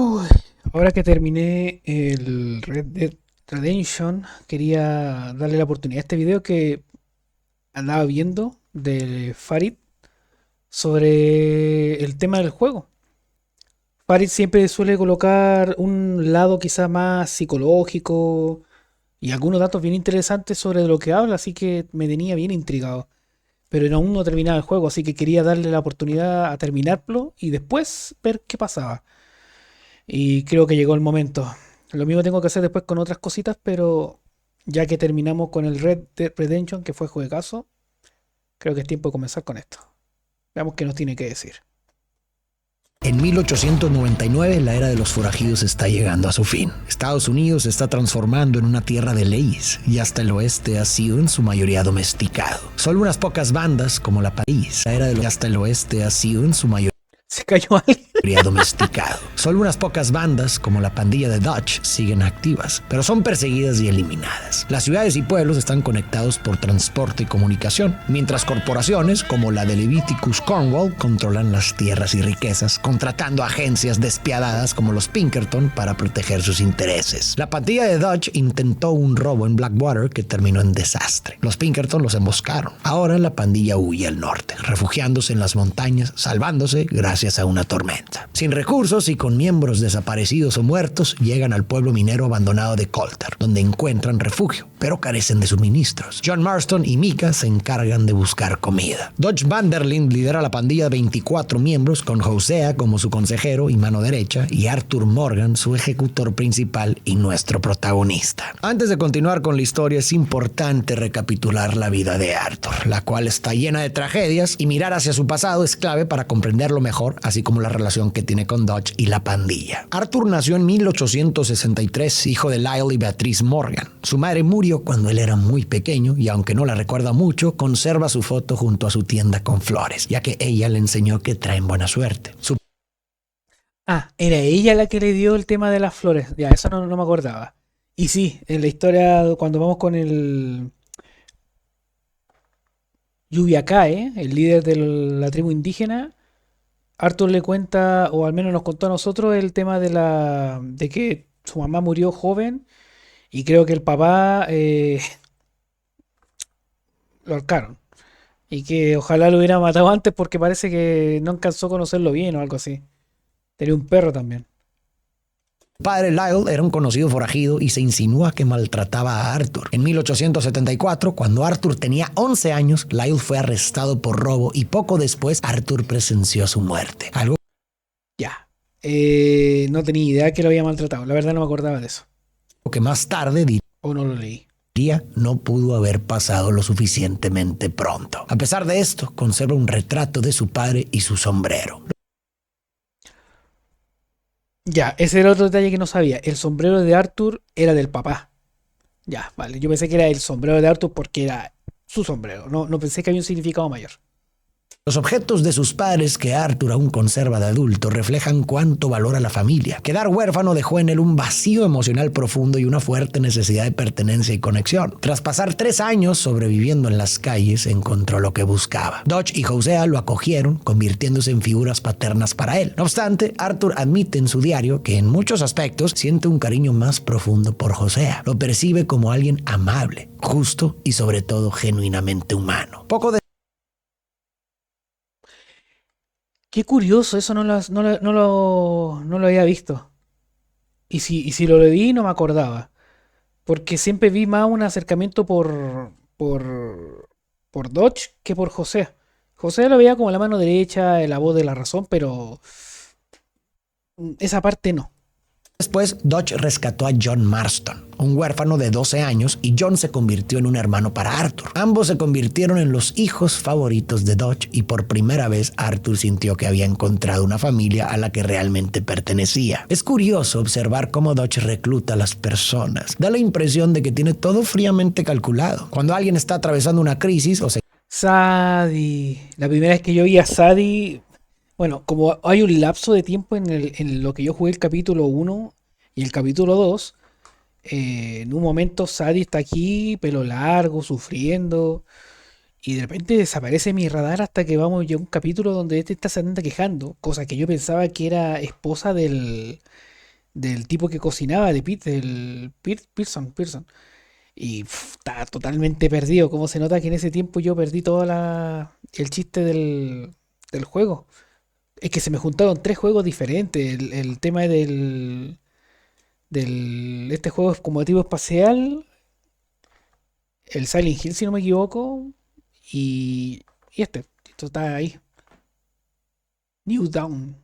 Uy, ahora que terminé el Red Dead Redemption, quería darle la oportunidad a este video que andaba viendo de Farid sobre el tema del juego. Farid siempre suele colocar un lado quizá más psicológico y algunos datos bien interesantes sobre lo que habla, así que me tenía bien intrigado. Pero aún no terminaba el juego, así que quería darle la oportunidad a terminarlo y después ver qué pasaba. Y creo que llegó el momento. Lo mismo tengo que hacer después con otras cositas, pero ya que terminamos con el Red Dead Redemption, que fue juegazo, creo que es tiempo de comenzar con esto. Veamos qué nos tiene que decir. En 1899, la era de los forajidos está llegando a su fin. Estados Unidos se está transformando en una tierra de leyes y hasta el oeste ha sido en su mayoría domesticado. Solo unas pocas bandas, como la París, la era de los hasta el oeste ha sido en su mayoría ¿Se cayó alguien? domesticado. Solo unas pocas bandas, como la pandilla de Dutch, siguen activas, pero son perseguidas y eliminadas. Las ciudades y pueblos están conectados por transporte y comunicación, mientras corporaciones, como la de Leviticus Cornwall, controlan las tierras y riquezas, contratando agencias despiadadas como los Pinkerton para proteger sus intereses. La pandilla de Dutch intentó un robo en Blackwater que terminó en desastre. Los Pinkerton los emboscaron. Ahora la pandilla huye al norte, refugiándose en las montañas, salvándose gracias a una tormenta. Sin recursos y con miembros desaparecidos o muertos, llegan al pueblo minero abandonado de Coulter, donde encuentran refugio, pero carecen de suministros. John Marston y Micah se encargan de buscar comida. Dodge Vanderlyn lidera la pandilla de 24 miembros, con Hosea como su consejero y mano derecha, y Arthur Morgan su ejecutor principal y nuestro protagonista. Antes de continuar con la historia, es importante recapitular la vida de Arthur, la cual está llena de tragedias, y mirar hacia su pasado es clave para comprenderlo mejor, así como la relación que tiene con Dodge y la pandilla. Arthur nació en 1863, hijo de Lyle y Beatrice Morgan. Su madre murió cuando él era muy pequeño y, aunque no la recuerda mucho, conserva su foto junto a su tienda con flores, ya que ella le enseñó que traen buena suerte. Ah, era ella la que le dio el tema de las flores. Ya, eso no me acordaba. Y sí, en la historia, cuando vamos con el Lluvia Cae, el líder de la tribu indígena, Arthur le cuenta, o al menos nos contó a nosotros, el tema de que su mamá murió joven y creo que el papá lo ahorcaron. Y que ojalá lo hubiera matado antes porque parece que no alcanzó a conocerlo bien o algo así. Tenía un perro también. Padre Lyle era un conocido forajido y se insinúa que maltrataba a Arthur. En 1874, cuando Arthur tenía 11 años, Lyle fue arrestado por robo y poco después Arthur presenció su muerte. Algo Ya. No tenía idea que lo había maltratado. La verdad no me acordaba de eso. que más tarde O no lo leí. diría no pudo haber pasado lo suficientemente pronto. A pesar de esto, conserva un retrato de su padre y su sombrero. Ya, ese era otro detalle que no sabía. El sombrero de Arthur era del papá. Ya, vale. Yo pensé que era el sombrero de Arthur porque era su sombrero. No pensé que había un significado mayor. Los objetos de sus padres que Arthur aún conserva de adulto reflejan cuánto valora la familia. Quedar huérfano dejó en él un vacío emocional profundo y una fuerte necesidad de pertenencia y conexión. Tras pasar 3 años sobreviviendo en las calles, encontró lo que buscaba. Dodge y Hosea lo acogieron, convirtiéndose en figuras paternas para él. No obstante, Arthur admite en su diario que en muchos aspectos siente un cariño más profundo por Hosea. Lo percibe como alguien amable, justo y sobre todo genuinamente humano. Qué curioso, eso no lo había visto. Y si lo leí no me acordaba. Porque siempre vi más un acercamiento por Dodge que por José. José lo veía como la mano derecha, la voz de la razón, pero esa parte no. Después, Dodge rescató a John Marston, un huérfano de 12 años, y John se convirtió en un hermano para Arthur. Ambos se convirtieron en los hijos favoritos de Dodge y por primera vez Arthur sintió que había encontrado una familia a la que realmente pertenecía. Es curioso observar cómo Dodge recluta a las personas. Da la impresión de que tiene todo fríamente calculado. Cuando alguien está atravesando una crisis o se Sadie. La primera vez que yo vi a Sadie, bueno, como hay un lapso de tiempo en lo que yo jugué el capítulo uno y el capítulo 2, en un momento Sadie está aquí, pelo largo, sufriendo, y de repente desaparece mi radar hasta que vamos ya a un capítulo donde este está se anda quejando, cosa que yo pensaba que era esposa del tipo que cocinaba, del Pearson. Y estaba totalmente perdido. Como se nota que en ese tiempo yo perdí el chiste del juego. Es que se me juntaron tres juegos diferentes. El tema este juego es como tipo espacial, el Silent Hill, si no me equivoco, y este. Esto está ahí. New Dawn.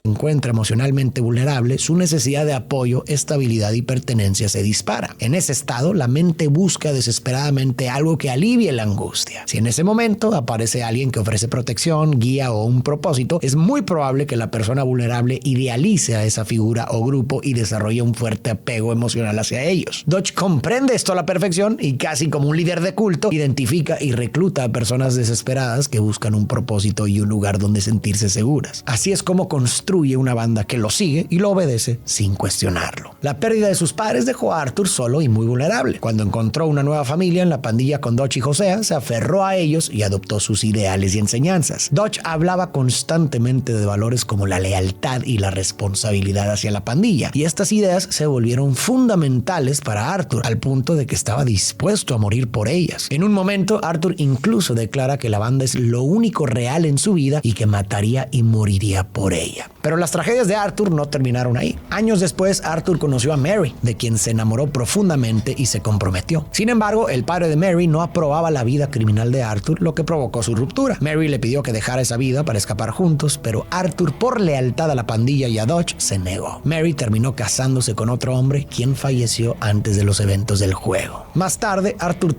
Encuentra emocionalmente vulnerable, su necesidad de apoyo, estabilidad y pertenencia se dispara. En ese estado, la mente busca desesperadamente algo que alivie la angustia. Si en ese momento aparece alguien que ofrece protección, guía o un propósito, es muy probable que la persona vulnerable idealice a esa figura o grupo y desarrolle un fuerte apego emocional hacia ellos. Dodge comprende esto a la perfección y, casi como un líder de culto, identifica y recluta a personas desesperadas que buscan un propósito y un lugar donde sentirse seguras. Así es como construye una banda que lo sigue y lo obedece sin cuestionarlo. La pérdida de sus padres dejó a Arthur solo y muy vulnerable. Cuando encontró una nueva familia en la pandilla con Dodge y Hosea, se aferró a ellos y adoptó sus ideales y enseñanzas. Dodge hablaba constantemente de valores como la lealtad y la responsabilidad hacia la pandilla, y estas ideas se volvieron fundamentales para Arthur, al punto de que estaba dispuesto a morir por ellas. En un momento, Arthur incluso declara que la banda es lo único real en su vida y que mataría y moriría por ella. Pero las tragedias de Arthur no terminaron ahí. Años después, Arthur conoció a Mary, de quien se enamoró profundamente y se comprometió. Sin embargo, el padre de Mary no aprobaba la vida criminal de Arthur, lo que provocó su ruptura. Mary le pidió que dejara esa vida para escapar juntos, pero Arthur, por lealtad a la pandilla y a Dodge, se negó. Mary terminó casándose con otro hombre, quien falleció antes de los eventos del juego. Más tarde, Arthur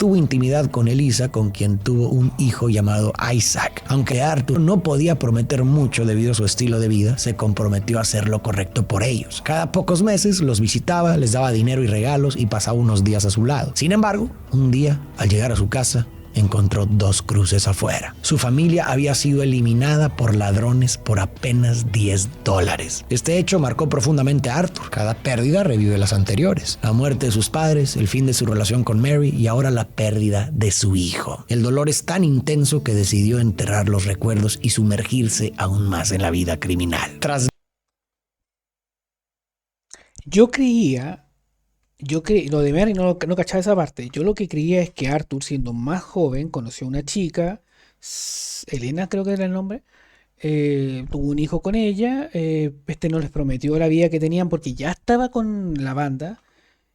tuvo intimidad con Elisa, con quien tuvo un hijo llamado Isaac. Aunque Arthur no podía prometer mucho debido a su estilo de vida, se comprometió a hacer lo correcto por ellos. Cada pocos meses los visitaba, les daba dinero y regalos y pasaba unos días a su lado. Sin embargo, un día, al llegar a su casa, encontró 2 cruces afuera. Su familia había sido eliminada por ladrones por apenas $10. Este hecho marcó profundamente a Arthur. Cada pérdida revive las anteriores. La muerte de sus padres, el fin de su relación con Mary y ahora la pérdida de su hijo. El dolor es tan intenso que decidió enterrar los recuerdos y sumergirse aún más en la vida criminal. Yo creía lo de Mary no cachaba esa parte. Yo lo que creía es que Arthur, siendo más joven, conoció a una chica, Elena creo que era el nombre, tuvo un hijo con ella, este no les prometió la vida que tenían porque ya estaba con la banda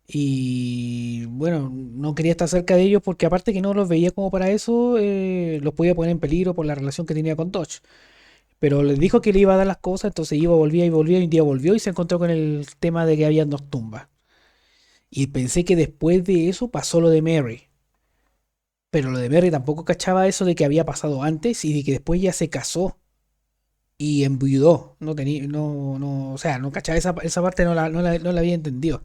y bueno, no quería estar cerca de ellos porque aparte que no los veía como para eso, los podía poner en peligro por la relación que tenía con Dodge. Pero les dijo que le iba a dar las cosas, entonces iba, volvía y volvía, y un día volvió y se encontró con el tema de que había 2 tumbas. Y pensé que después de eso pasó lo de Mary. Pero lo de Mary tampoco cachaba eso de que había pasado antes y de que después ya se casó y enviudó. No tenía, o sea, no cachaba esa parte, no la había entendido.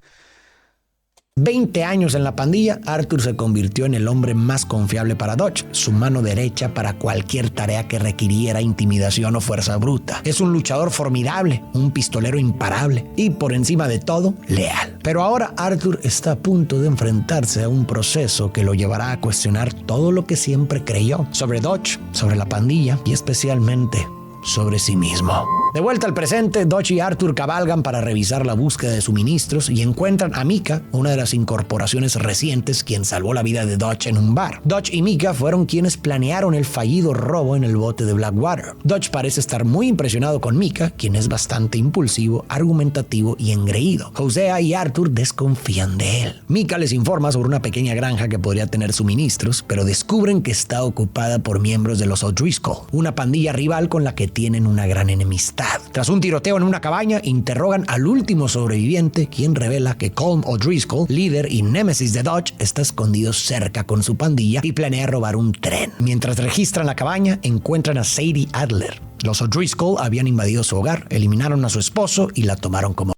20 años en la pandilla, Arthur se convirtió en el hombre más confiable para Dodge, su mano derecha para cualquier tarea que requiriera intimidación o fuerza bruta. Es un luchador formidable, un pistolero imparable y, por encima de todo, leal. Pero ahora Arthur está a punto de enfrentarse a un proceso que lo llevará a cuestionar todo lo que siempre creyó sobre Dodge, sobre la pandilla y especialmente sobre sí mismo. De vuelta al presente, Dodge y Arthur cabalgan para revisar la búsqueda de suministros y encuentran a Micah, una de las incorporaciones recientes, quien salvó la vida de Dodge en un bar. Dodge y Micah fueron quienes planearon el fallido robo en el bote de Blackwater. Dodge parece estar muy impresionado con Micah, quien es bastante impulsivo, argumentativo y engreído. Hosea y Arthur desconfían de él. Micah les informa sobre una pequeña granja que podría tener suministros, pero descubren que está ocupada por miembros de los O'Driscoll, una pandilla rival con la que tienen una gran enemistad. Tras un tiroteo en una cabaña, interrogan al último sobreviviente, quien revela que Colm O'Driscoll, líder y némesis de Dodge, está escondido cerca con su pandilla y planea robar un tren. Mientras registran la cabaña, encuentran a Sadie Adler. Los O'Driscoll habían invadido su hogar, eliminaron a su esposo y la tomaron como...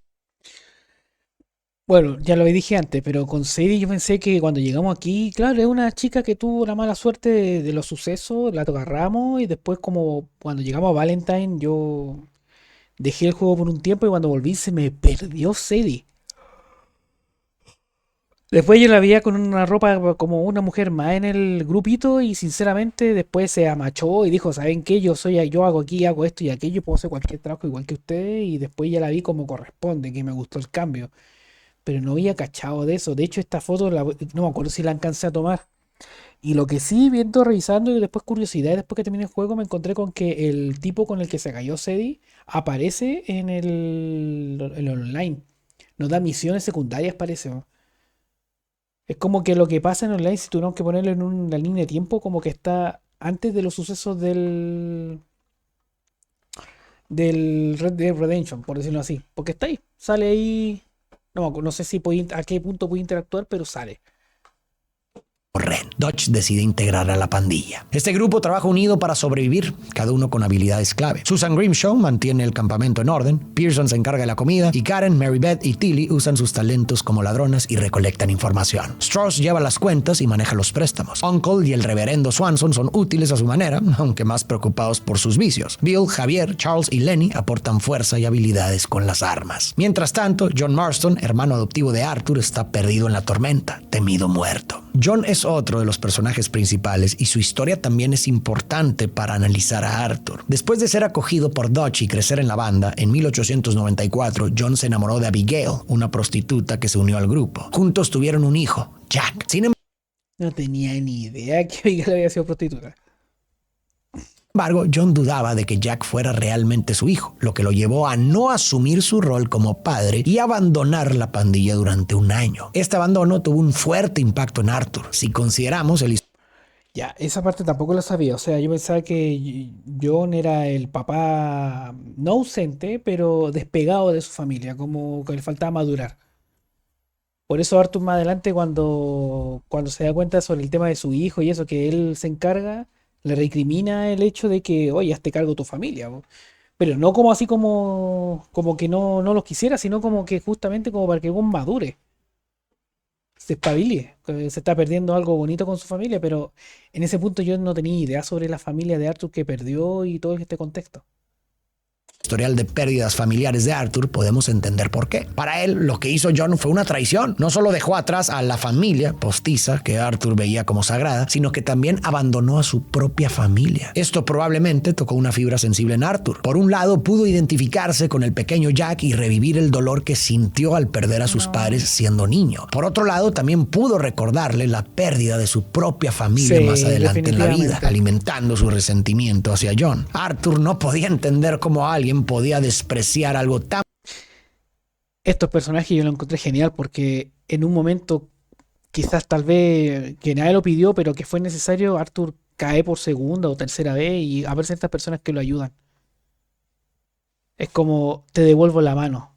Bueno, ya lo dije antes, pero con Sadie yo pensé que cuando llegamos aquí, claro, es una chica que tuvo la mala suerte de los sucesos, la agarramos y después como cuando llegamos a Valentine yo dejé el juego por un tiempo y cuando volví se me perdió Sadie. Después yo la veía con una ropa como una mujer más en el grupito y sinceramente después se amachó y dijo, ¿saben qué? Yo hago aquí, hago esto y aquello, puedo hacer cualquier trabajo igual que ustedes y después ya la vi como corresponde, que me gustó el cambio. Pero no había cachado de eso. De hecho, esta foto no me acuerdo si la alcancé a tomar. Y lo que sí, viendo, revisando y después curiosidad, después que terminé el juego, me encontré con que el tipo con el que se cayó Sedi aparece en el online. Nos da misiones secundarias, parece. ¿No? Es como que lo que pasa en online, si tuviéramos que ponerlo en una línea de tiempo, como que está antes de los sucesos del Red Dead Redemption, por decirlo así. Porque está ahí, sale ahí. No sé si a qué punto puede interactuar, pero sale. Ren. Dodge decide integrar a la pandilla. Este grupo trabaja unido para sobrevivir, cada uno con habilidades clave. Susan Grimshaw mantiene el campamento en orden, Pearson se encarga de la comida y Karen, Mary Beth y Tilly usan sus talentos como ladronas y recolectan información. Strauss lleva las cuentas y maneja los préstamos. Uncle y el reverendo Swanson son útiles a su manera, aunque más preocupados por sus vicios. Bill, Javier, Charles y Lenny aportan fuerza y habilidades con las armas. Mientras tanto, John Marston, hermano adoptivo de Arthur, está perdido en la tormenta, temido muerto. John es otro de los personajes principales y su historia también es importante para analizar a Arthur. Después de ser acogido por Dodge y crecer en la banda, en 1894 John se enamoró de Abigail, una prostituta que se unió al grupo. Juntos tuvieron un hijo, Jack. Sin No tenía ni idea que Abigail había sido prostituta. embargo, John dudaba de que Jack fuera realmente su hijo, lo que lo llevó a no asumir su rol como padre y abandonar la pandilla durante un año. Este abandono tuvo un fuerte impacto en Arthur. Si consideramos el Ya, esa parte tampoco la sabía. O sea, yo pensaba que John era el papá no ausente, pero despegado de su familia, como que le faltaba madurar. Por eso Arthur más adelante, cuando se da cuenta sobre el tema de su hijo y eso, que él se encarga, le recrimina el hecho de que, oye, hazte cargo de tu familia. Po. Pero no como así como que no los quisiera, sino como que justamente como para que vos madure, se espabile, que se está perdiendo algo bonito con su familia, pero en ese punto yo no tenía idea sobre la familia de Arthur que perdió y todo este contexto. historial de pérdidas familiares de Arthur, podemos entender por qué. Para él, lo que hizo John fue una traición. No solo dejó atrás a la familia postiza que Arthur veía como sagrada, sino que también abandonó a su propia familia. Esto probablemente tocó una fibra sensible en Arthur. Por un lado, pudo identificarse con el pequeño Jack y revivir el dolor que sintió al perder a sus padres siendo niño. Por otro lado, también pudo recordarle la pérdida de su propia familia Sí, más adelante en la vida, definitivamente. alimentando su resentimiento hacia John. Arthur no podía entender cómo alguien podía despreciar algo tan Estos personajes yo lo encontré genial porque en un momento, quizás tal vez que nadie lo pidió, pero que fue necesario, Arthur cae por segunda o tercera vez y a ver ciertas personas que lo ayudan. Es como te devuelvo la mano.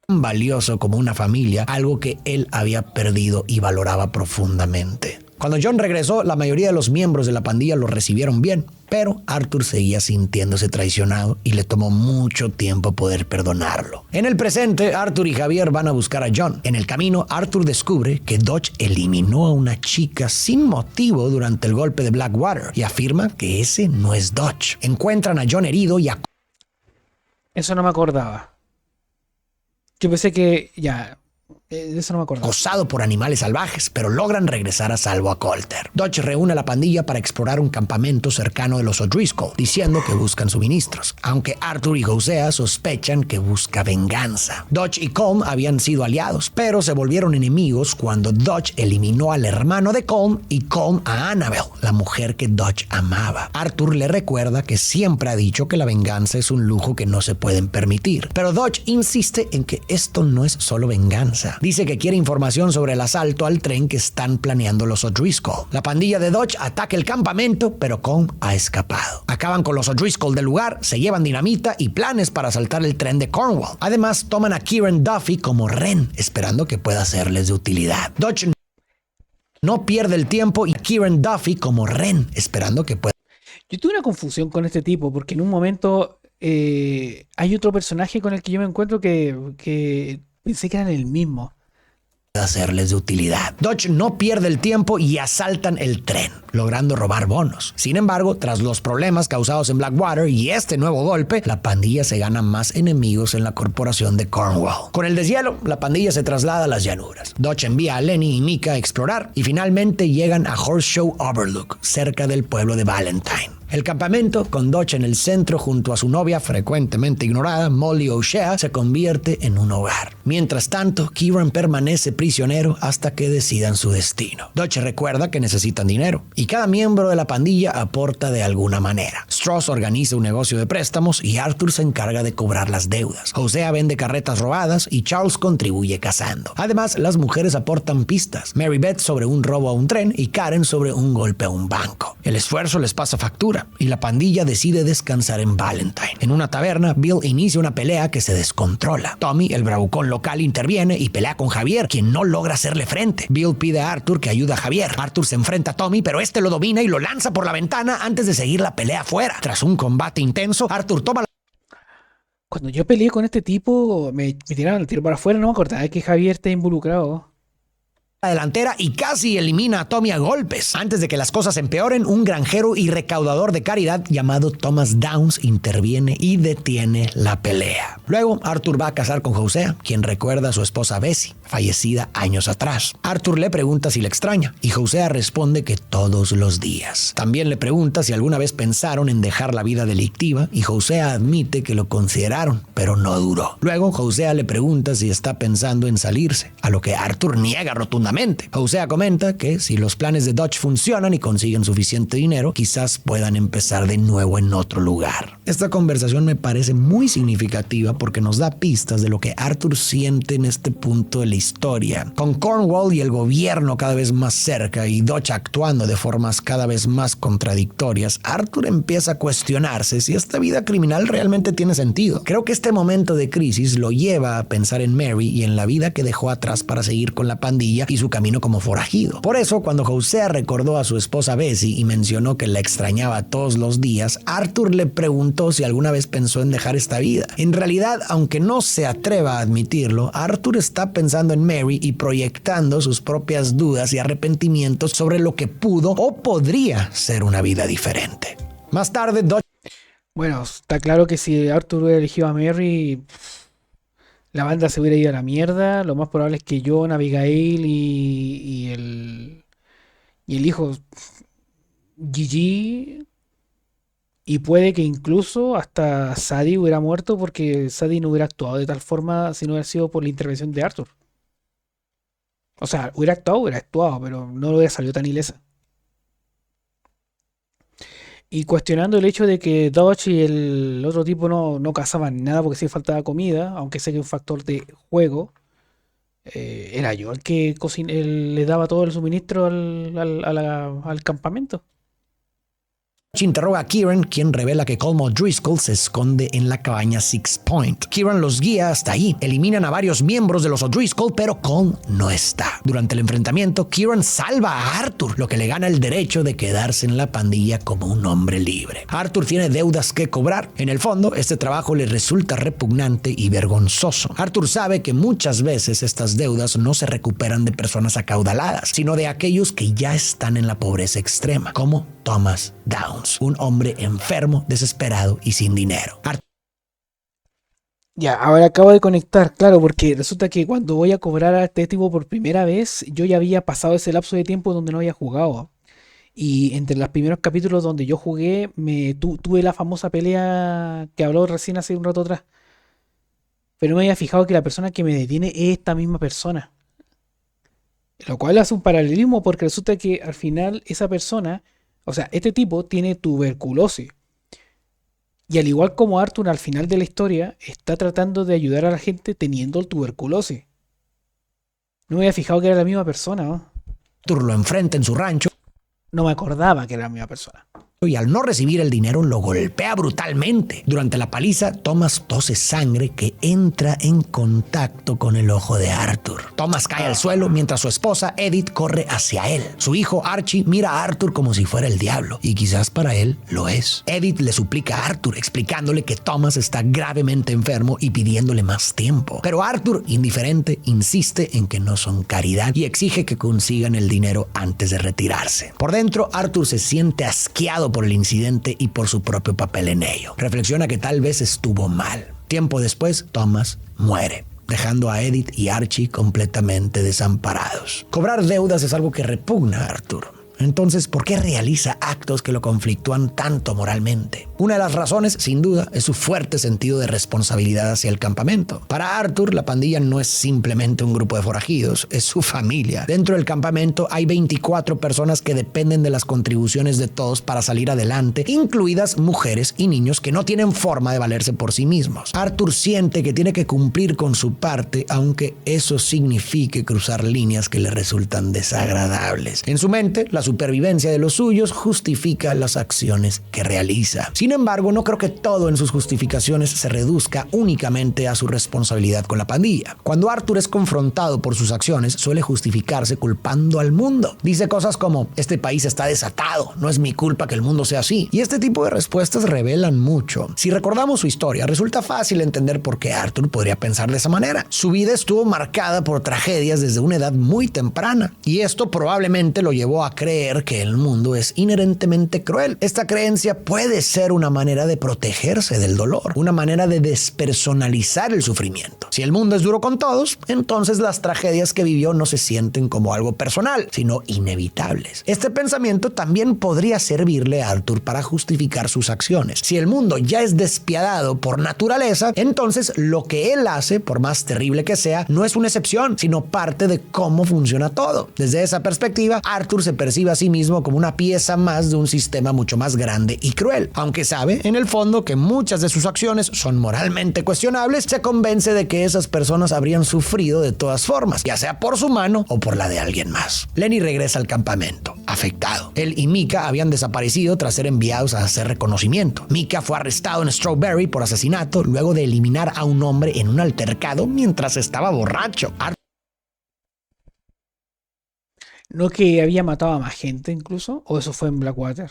valioso como una familia, algo que él había perdido y valoraba profundamente. Cuando John regresó, la mayoría de los miembros de la pandilla lo recibieron bien, pero Arthur seguía sintiéndose traicionado y le tomó mucho tiempo poder perdonarlo. En el presente, Arthur y Javier van a buscar a John. En el camino, Arthur descubre que Dodge eliminó a una chica sin motivo durante el golpe de Blackwater y afirma que ese no es Dodge. Encuentran a John herido y Eso no me acordaba. Yo pensé que ya, de eso no me acordaba. acosado por animales salvajes, pero logran regresar a salvo a Colter. Dodge reúne a la pandilla para explorar un campamento cercano de los O'Driscoll, diciendo que buscan suministros, aunque Arthur y Hosea sospechan que busca venganza. Dodge y Colm habían sido aliados, pero se volvieron enemigos cuando Dodge eliminó al hermano de Colm y Colm a Annabel, la mujer que Dodge amaba. Arthur le recuerda que siempre ha dicho que la venganza es un lujo que no se pueden permitir, pero Dodge insiste en que esto no es solo venganza. Dice que quiere información sobre el asalto al tren que están planeando los O'Driscoll. La pandilla de Dodge ataca el campamento, pero Colm ha escapado. Acaban con los O'Driscoll del lugar, se llevan dinamita y planes para asaltar el tren de Cornwall. Además, toman a Kieran Duffy como rehén, esperando que pueda serles de utilidad. Dodge no pierde el tiempo y Kieran Duffy como rehén, esperando que pueda Yo tuve una confusión con este tipo porque en un momento hay otro personaje con el que yo me encuentro que pensé que eran el mismo. hacerles de utilidad. Dodge no pierde el tiempo y asaltan el tren, logrando robar bonos. Sin embargo, tras los problemas causados en Blackwater y este nuevo golpe, la pandilla se gana más enemigos en la corporación de Cornwall. Con el deshielo, la pandilla se traslada a las llanuras. Dodge envía a Lenny y Micah a explorar y finalmente llegan a Horseshoe Overlook, cerca del pueblo de Valentine. El campamento, con Dodge en el centro junto a su novia frecuentemente ignorada, Molly O'Shea, se convierte en un hogar. Mientras tanto, Kieran permanece prisionero hasta que decidan su destino. Dodge recuerda que necesitan dinero y cada miembro de la pandilla aporta de alguna manera. Strauss organiza un negocio de préstamos y Arthur se encarga de cobrar las deudas. Hosea vende carretas robadas y Charles contribuye cazando. Además, las mujeres aportan pistas. Mary Beth sobre un robo a un tren y Karen sobre un golpe a un banco. El esfuerzo les pasa factura y la pandilla decide descansar en Valentine. En una taberna, Bill inicia una pelea que se descontrola. Tommy, el bravucón local, interviene y pelea con Javier, quien no logra hacerle frente. Bill pide a Arthur que ayude a Javier. Arthur se enfrenta a Tommy, pero este lo domina y lo lanza por la ventana antes de seguir la pelea afuera. Tras un combate intenso, Arthur toma la... Cuando yo peleé con este tipo, me tiraron el tiro para afuera, no me acordaba de que Javier esté involucrado. delantera y casi elimina a Tommy a golpes. Antes de que las cosas empeoren, un granjero y recaudador de caridad llamado Thomas Downs interviene y detiene la pelea. Luego, Arthur va a casar con Hosea, quien recuerda a su esposa Bessie, fallecida años atrás. Arthur le pregunta si la extraña y Hosea responde que todos los días. También le pregunta si alguna vez pensaron en dejar la vida delictiva y Hosea admite que lo consideraron, pero no duró. Luego, Hosea le pregunta si está pensando en salirse, a lo que Arthur niega rotundamente. Hosea comenta que si los planes de Dodge funcionan y consiguen suficiente dinero, quizás puedan empezar de nuevo en otro lugar. Esta conversación me parece muy significativa porque nos da pistas de lo que Arthur siente en este punto de la historia. Con Cornwall y el gobierno cada vez más cerca y Dodge actuando de formas cada vez más contradictorias, Arthur empieza a cuestionarse si esta vida criminal realmente tiene sentido. Creo que este momento de crisis lo lleva a pensar en Mary y en la vida que dejó atrás para seguir con la pandilla y su camino como forajido. Por eso, cuando Hosea recordó a su esposa Bessie y mencionó que la extrañaba todos los días, Arthur le preguntó si alguna vez pensó en dejar esta vida. En realidad, aunque no se atreva a admitirlo, Arthur está pensando en Mary y proyectando sus propias dudas y arrepentimientos sobre lo que pudo o podría ser una vida diferente. Más tarde, Dodge... Bueno, está claro que si Arthur hubiera elegido a Mary, la banda se hubiera ido a la mierda. Lo más probable es que John, Abigail y el hijo Gigi, y puede que incluso hasta Sadie hubiera muerto porque Sadie no hubiera actuado de tal forma si no hubiera sido por la intervención de Arthur. O sea, hubiera actuado, pero no lo hubiera salido tan ilesa. Y cuestionando el hecho de que Dodge y el otro tipo no cazaban nada porque sí faltaba comida, aunque sé que es un factor de juego, era yo el que le daba todo el suministro al campamento. interroga a Kieran, quien revela que Colm O'Driscoll se esconde en la cabaña Six Point. Kieran los guía hasta ahí. Eliminan a varios miembros de los O'Driscoll, pero Colm no está. Durante el enfrentamiento, Kieran salva a Arthur, lo que le gana el derecho de quedarse en la pandilla como un hombre libre. Arthur tiene deudas que cobrar. En el fondo, este trabajo le resulta repugnante y vergonzoso. Arthur sabe que muchas veces estas deudas no se recuperan de personas acaudaladas, sino de aquellos que ya están en la pobreza extrema, como Thomas Downs, un hombre enfermo, desesperado y sin dinero. Ya, ahora acabo de conectar, claro, porque resulta que cuando voy a cobrar a este tipo por primera vez, yo ya había pasado ese lapso de tiempo donde no había jugado. Y entre los primeros capítulos donde yo jugué, tuve la famosa pelea que habló recién hace un rato atrás. Pero no me había fijado que la persona que me detiene es esta misma persona. Lo cual hace un paralelismo porque resulta que al final esa persona, o sea, este tipo tiene tuberculosis. Y al igual como Arthur al final de la historia, está tratando de ayudar a la gente teniendo el tuberculosis. No me había fijado que era la misma persona, ¿no? Arthur lo enfrenta en su rancho. No me acordaba que era la misma persona. y al no recibir el dinero lo golpea brutalmente. Durante la paliza, Thomas tose sangre que entra en contacto con el ojo de Arthur. Thomas cae al suelo mientras su esposa Edith corre hacia él. Su hijo Archie mira a Arthur como si fuera el diablo, y quizás para él lo es. Edith le suplica a Arthur explicándole que Thomas está gravemente enfermo y pidiéndole más tiempo. Pero Arthur, indiferente, insiste en que no son caridad y exige que consigan el dinero antes de retirarse. Por dentro, Arthur se siente asqueado por el incidente y por su propio papel en ello. Reflexiona que tal vez estuvo mal. Tiempo después, Thomas muere, dejando a Edith y Archie completamente desamparados. Cobrar deudas es algo que repugna a Arthur. Entonces, ¿por qué realiza actos que lo conflictúan tanto moralmente? Una de las razones, sin duda, es su fuerte sentido de responsabilidad hacia el campamento. Para Arthur, la pandilla no es simplemente un grupo de forajidos, es su familia. Dentro del campamento hay 24 personas que dependen de las contribuciones de todos para salir adelante, incluidas mujeres y niños que no tienen forma de valerse por sí mismos. Arthur siente que tiene que cumplir con su parte, aunque eso signifique cruzar líneas que le resultan desagradables. En su mente, la supervivencia de los suyos justifica las acciones que realiza. Sin embargo, no creo que todo en sus justificaciones se reduzca únicamente a su responsabilidad con la pandilla. Cuando Arthur es confrontado por sus acciones, suele justificarse culpando al mundo. Dice cosas como: este país está desatado, no es mi culpa que el mundo sea así. Y este tipo de respuestas revelan mucho. Si recordamos su historia, resulta fácil entender por qué Arthur podría pensar de esa manera. Su vida estuvo marcada por tragedias desde una edad muy temprana, y esto probablemente lo llevó a creer que el mundo es inherentemente cruel. Esta creencia puede ser una manera de protegerse del dolor, una manera de despersonalizar el sufrimiento. Si el mundo es duro con todos, entonces las tragedias que vivió no se sienten como algo personal, sino inevitables. Este pensamiento también podría servirle a Arthur para justificar sus acciones. Si el mundo ya es despiadado por naturaleza, entonces lo que él hace, por más terrible que sea, no es una excepción, sino parte de cómo funciona todo. Desde esa perspectiva, Arthur se percibe a sí mismo como una pieza más de un sistema mucho más grande y cruel. Aunque sabe, en el fondo, que muchas de sus acciones son moralmente cuestionables, se convence de que esas personas habrían sufrido de todas formas, ya sea por su mano o por la de alguien más. Lenny regresa al campamento, afectado. Él y Micah habían desaparecido tras ser enviados a hacer reconocimiento. Micah fue arrestado en Strawberry por asesinato luego de eliminar a un hombre en un altercado mientras estaba borracho. ¿No que había matado a más gente incluso? ¿O eso fue en Blackwater?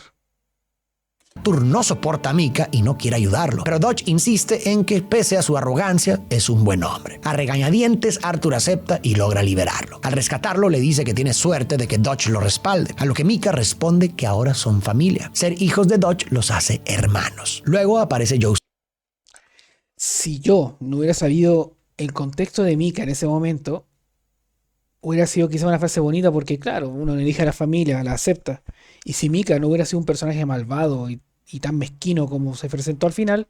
Arthur no soporta a Micah y no quiere ayudarlo, pero Dodge insiste en que, pese a su arrogancia, es un buen hombre. A regañadientes, Arthur acepta y logra liberarlo. Al rescatarlo, le dice que tiene suerte de que Dodge lo respalde, a lo que Micah responde que ahora son familia. Ser hijos de Dodge los hace hermanos. Luego aparece Joe. Si yo no hubiera sabido el contexto de Micah en ese momento, hubiera sido quizá una frase bonita porque, claro, uno elige a la familia, la acepta. Y si Micah no hubiera sido un personaje malvado y tan mezquino como se presentó al final,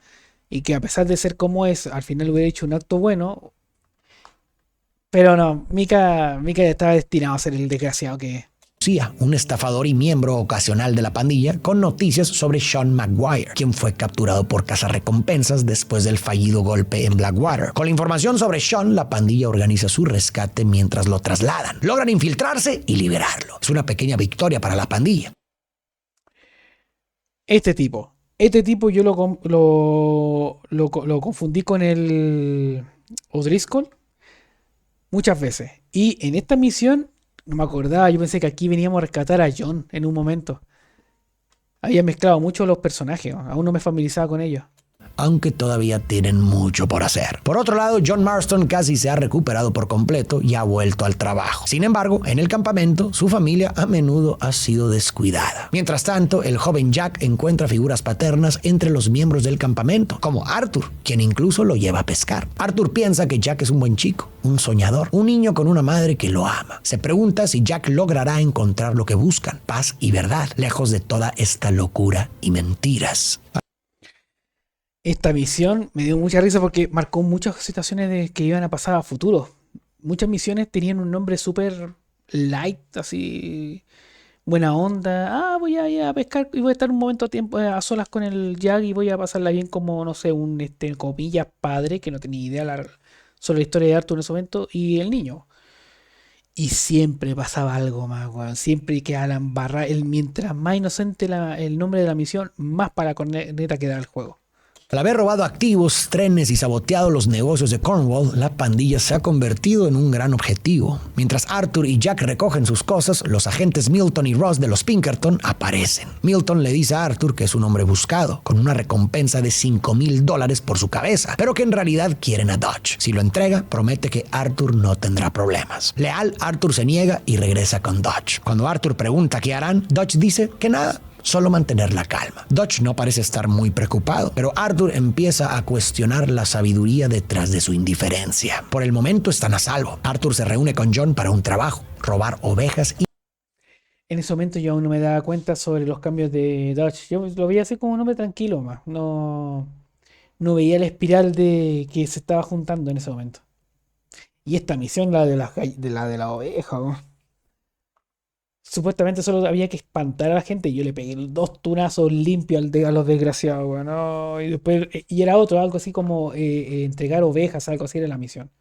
y que a pesar de ser como es, al final hubiera hecho un acto bueno, pero no, Micah estaba destinado a ser el desgraciado que es. Un estafador y miembro ocasional de la pandilla, con noticias sobre Sean Maguire, quien fue capturado por cazarrecompensas después del fallido golpe en Blackwater. Con la información sobre Sean, la pandilla organiza su rescate mientras lo trasladan. Logran infiltrarse y liberarlo. Es una pequeña victoria para la pandilla. Este tipo yo lo confundí con el O'Driscoll muchas veces. Y en esta misión no me acordaba, yo pensé que aquí veníamos a rescatar a John en un momento. Había mezclado mucho los personajes, aún no me familiarizaba con ellos. Aunque todavía tienen mucho por hacer. Por otro lado, John Marston casi se ha recuperado por completo y ha vuelto al trabajo. Sin embargo, en el campamento, su familia a menudo ha sido descuidada. Mientras tanto, el joven Jack encuentra figuras paternas entre los miembros del campamento, como Arthur, quien incluso lo lleva a pescar. Arthur piensa que Jack es un buen chico, un soñador, un niño con una madre que lo ama. Se pregunta si Jack logrará encontrar lo que buscan, paz y verdad, lejos de toda esta locura y mentiras. Esta misión me dio mucha risa porque marcó muchas situaciones que iban a pasar a futuro. Muchas misiones tenían un nombre súper light, así, buena onda. Voy a ir a pescar y voy a estar un momento a tiempo a solas con el Jack y voy a pasarla bien como, no sé, un comillas padre que no tenía idea sobre la historia de Arthur en ese momento y el niño. Y siempre pasaba algo más, weón. Siempre quedaba la embarrada. Mientras más inocente el nombre de la misión, más para la corneta queda el juego. Al haber robado activos, trenes y saboteado los negocios de Cornwall, la pandilla se ha convertido en un gran objetivo. Mientras Arthur y Jack recogen sus cosas, los agentes Milton y Ross de los Pinkerton aparecen. Milton le dice a Arthur que es un hombre buscado, con una recompensa de $5,000 por su cabeza, pero que en realidad quieren a Dodge. Si lo entrega, promete que Arthur no tendrá problemas. Leal, Arthur se niega y regresa con Dodge. Cuando Arthur pregunta qué harán, Dodge dice que nada. Solo mantener la calma. Dodge no parece estar muy preocupado, pero Arthur empieza a cuestionar la sabiduría detrás de su indiferencia. Por el momento están a salvo. Arthur se reúne con John para un trabajo, robar ovejas y... En ese momento yo aún no me daba cuenta sobre los cambios de Dodge. Yo lo veía así como un hombre tranquilo más. No veía la espiral que se estaba juntando en ese momento. Y esta misión, la de la oveja, weón. Supuestamente solo había que espantar a la gente y yo le pegué 2 tunazos limpios a los desgraciados, weón. No, y después, y era otro, algo así como entregar ovejas, algo así era la misión.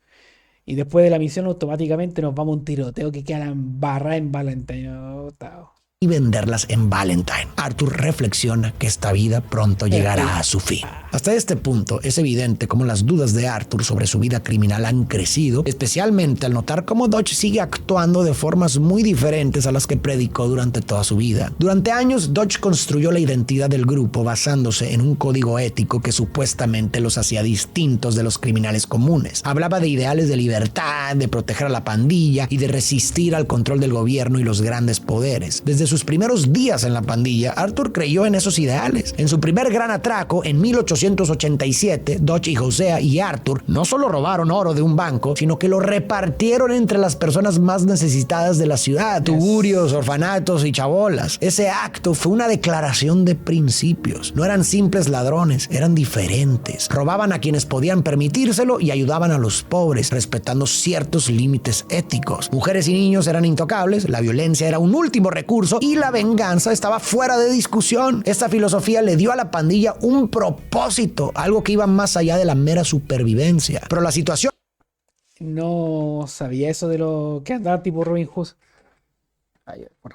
Y después de la misión automáticamente nos vamos a un tiroteo que queda en barra en Valentine. Oh, tao. venderlas en Valentine. Arthur reflexiona que esta vida pronto llegará a su fin. Hasta este punto es evidente cómo las dudas de Arthur sobre su vida criminal han crecido, especialmente al notar cómo Dodge sigue actuando de formas muy diferentes a las que predicó durante toda su vida. Durante años, Dodge construyó la identidad del grupo basándose en un código ético que supuestamente los hacía distintos de los criminales comunes. Hablaba de ideales de libertad, de proteger a la pandilla y de resistir al control del gobierno y los grandes poderes. Desde sus primeros días en la pandilla, Arthur creyó en esos ideales. En su primer gran atraco, en 1887, Dodge y Hosea y Arthur no solo robaron oro de un banco, sino que lo repartieron entre las personas más necesitadas de la ciudad, tugurios, orfanatos y chabolas. Ese acto fue una declaración de principios. No eran simples ladrones, eran diferentes. Robaban a quienes podían permitírselo y ayudaban a los pobres, respetando ciertos límites éticos. Mujeres y niños eran intocables, la violencia era un último recurso y la venganza estaba fuera de discusión. Esta filosofía le dio a la pandilla un propósito, algo que iba más allá de la mera supervivencia. Pero la situación No sabía eso de lo que andaba tipo Robin Hood.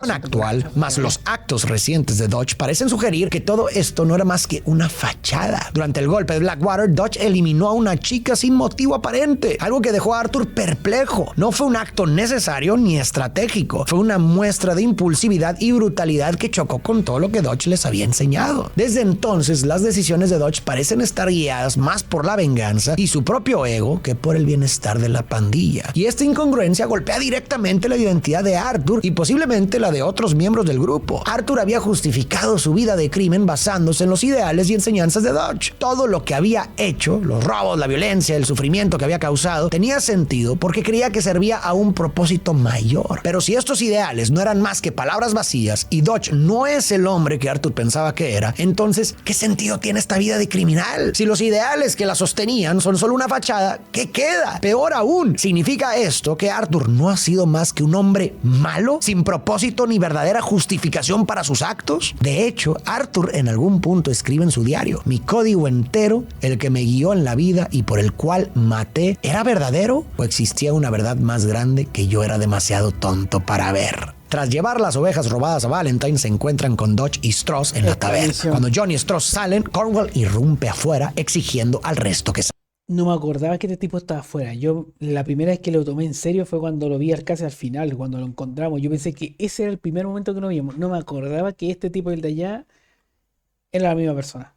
actual, más los actos recientes de Dodge, parecen sugerir que todo esto no era más que una fachada. Durante el golpe de Blackwater, Dodge eliminó a una chica sin motivo aparente, algo que dejó a Arthur perplejo. No fue un acto necesario ni estratégico, fue una muestra de impulsividad y brutalidad que chocó con todo lo que Dodge les había enseñado. Desde entonces, las decisiones de Dodge parecen estar guiadas más por la venganza y su propio ego que por el bienestar de la pandilla. Y esta incongruencia golpea directamente la identidad de Arthur y posiblemente la de otros miembros del grupo. Arthur había justificado su vida de crimen basándose en los ideales y enseñanzas de Dodge. Todo lo que había hecho, los robos, la violencia, el sufrimiento que había causado, tenía sentido porque creía que servía a un propósito mayor. Pero si estos ideales no eran más que palabras vacías y Dodge no es el hombre que Arthur pensaba que era, entonces, ¿qué sentido tiene esta vida de criminal? Si los ideales que la sostenían son solo una fachada, ¿qué queda? Peor aún, ¿significa esto que Arthur no ha sido más que un hombre malo, sin propósito ni verdadera justificación para sus actos? De hecho, Arthur en algún punto escribe en su diario: mi código entero, el que me guió en la vida y por el cual maté, ¿era verdadero o existía una verdad más grande que yo era demasiado tonto para ver? Tras llevar las ovejas robadas a Valentine, se encuentran con Dodge y Strauss en la taberna. Cuando John y Strauss salen, Cornwall irrumpe afuera exigiendo al resto que No me acordaba que este tipo estaba afuera. Yo la primera vez que lo tomé en serio fue cuando lo vi casi al final, cuando lo encontramos. Yo pensé que ese era el primer momento que nos vimos. No me acordaba que este tipo y el de allá era la misma persona.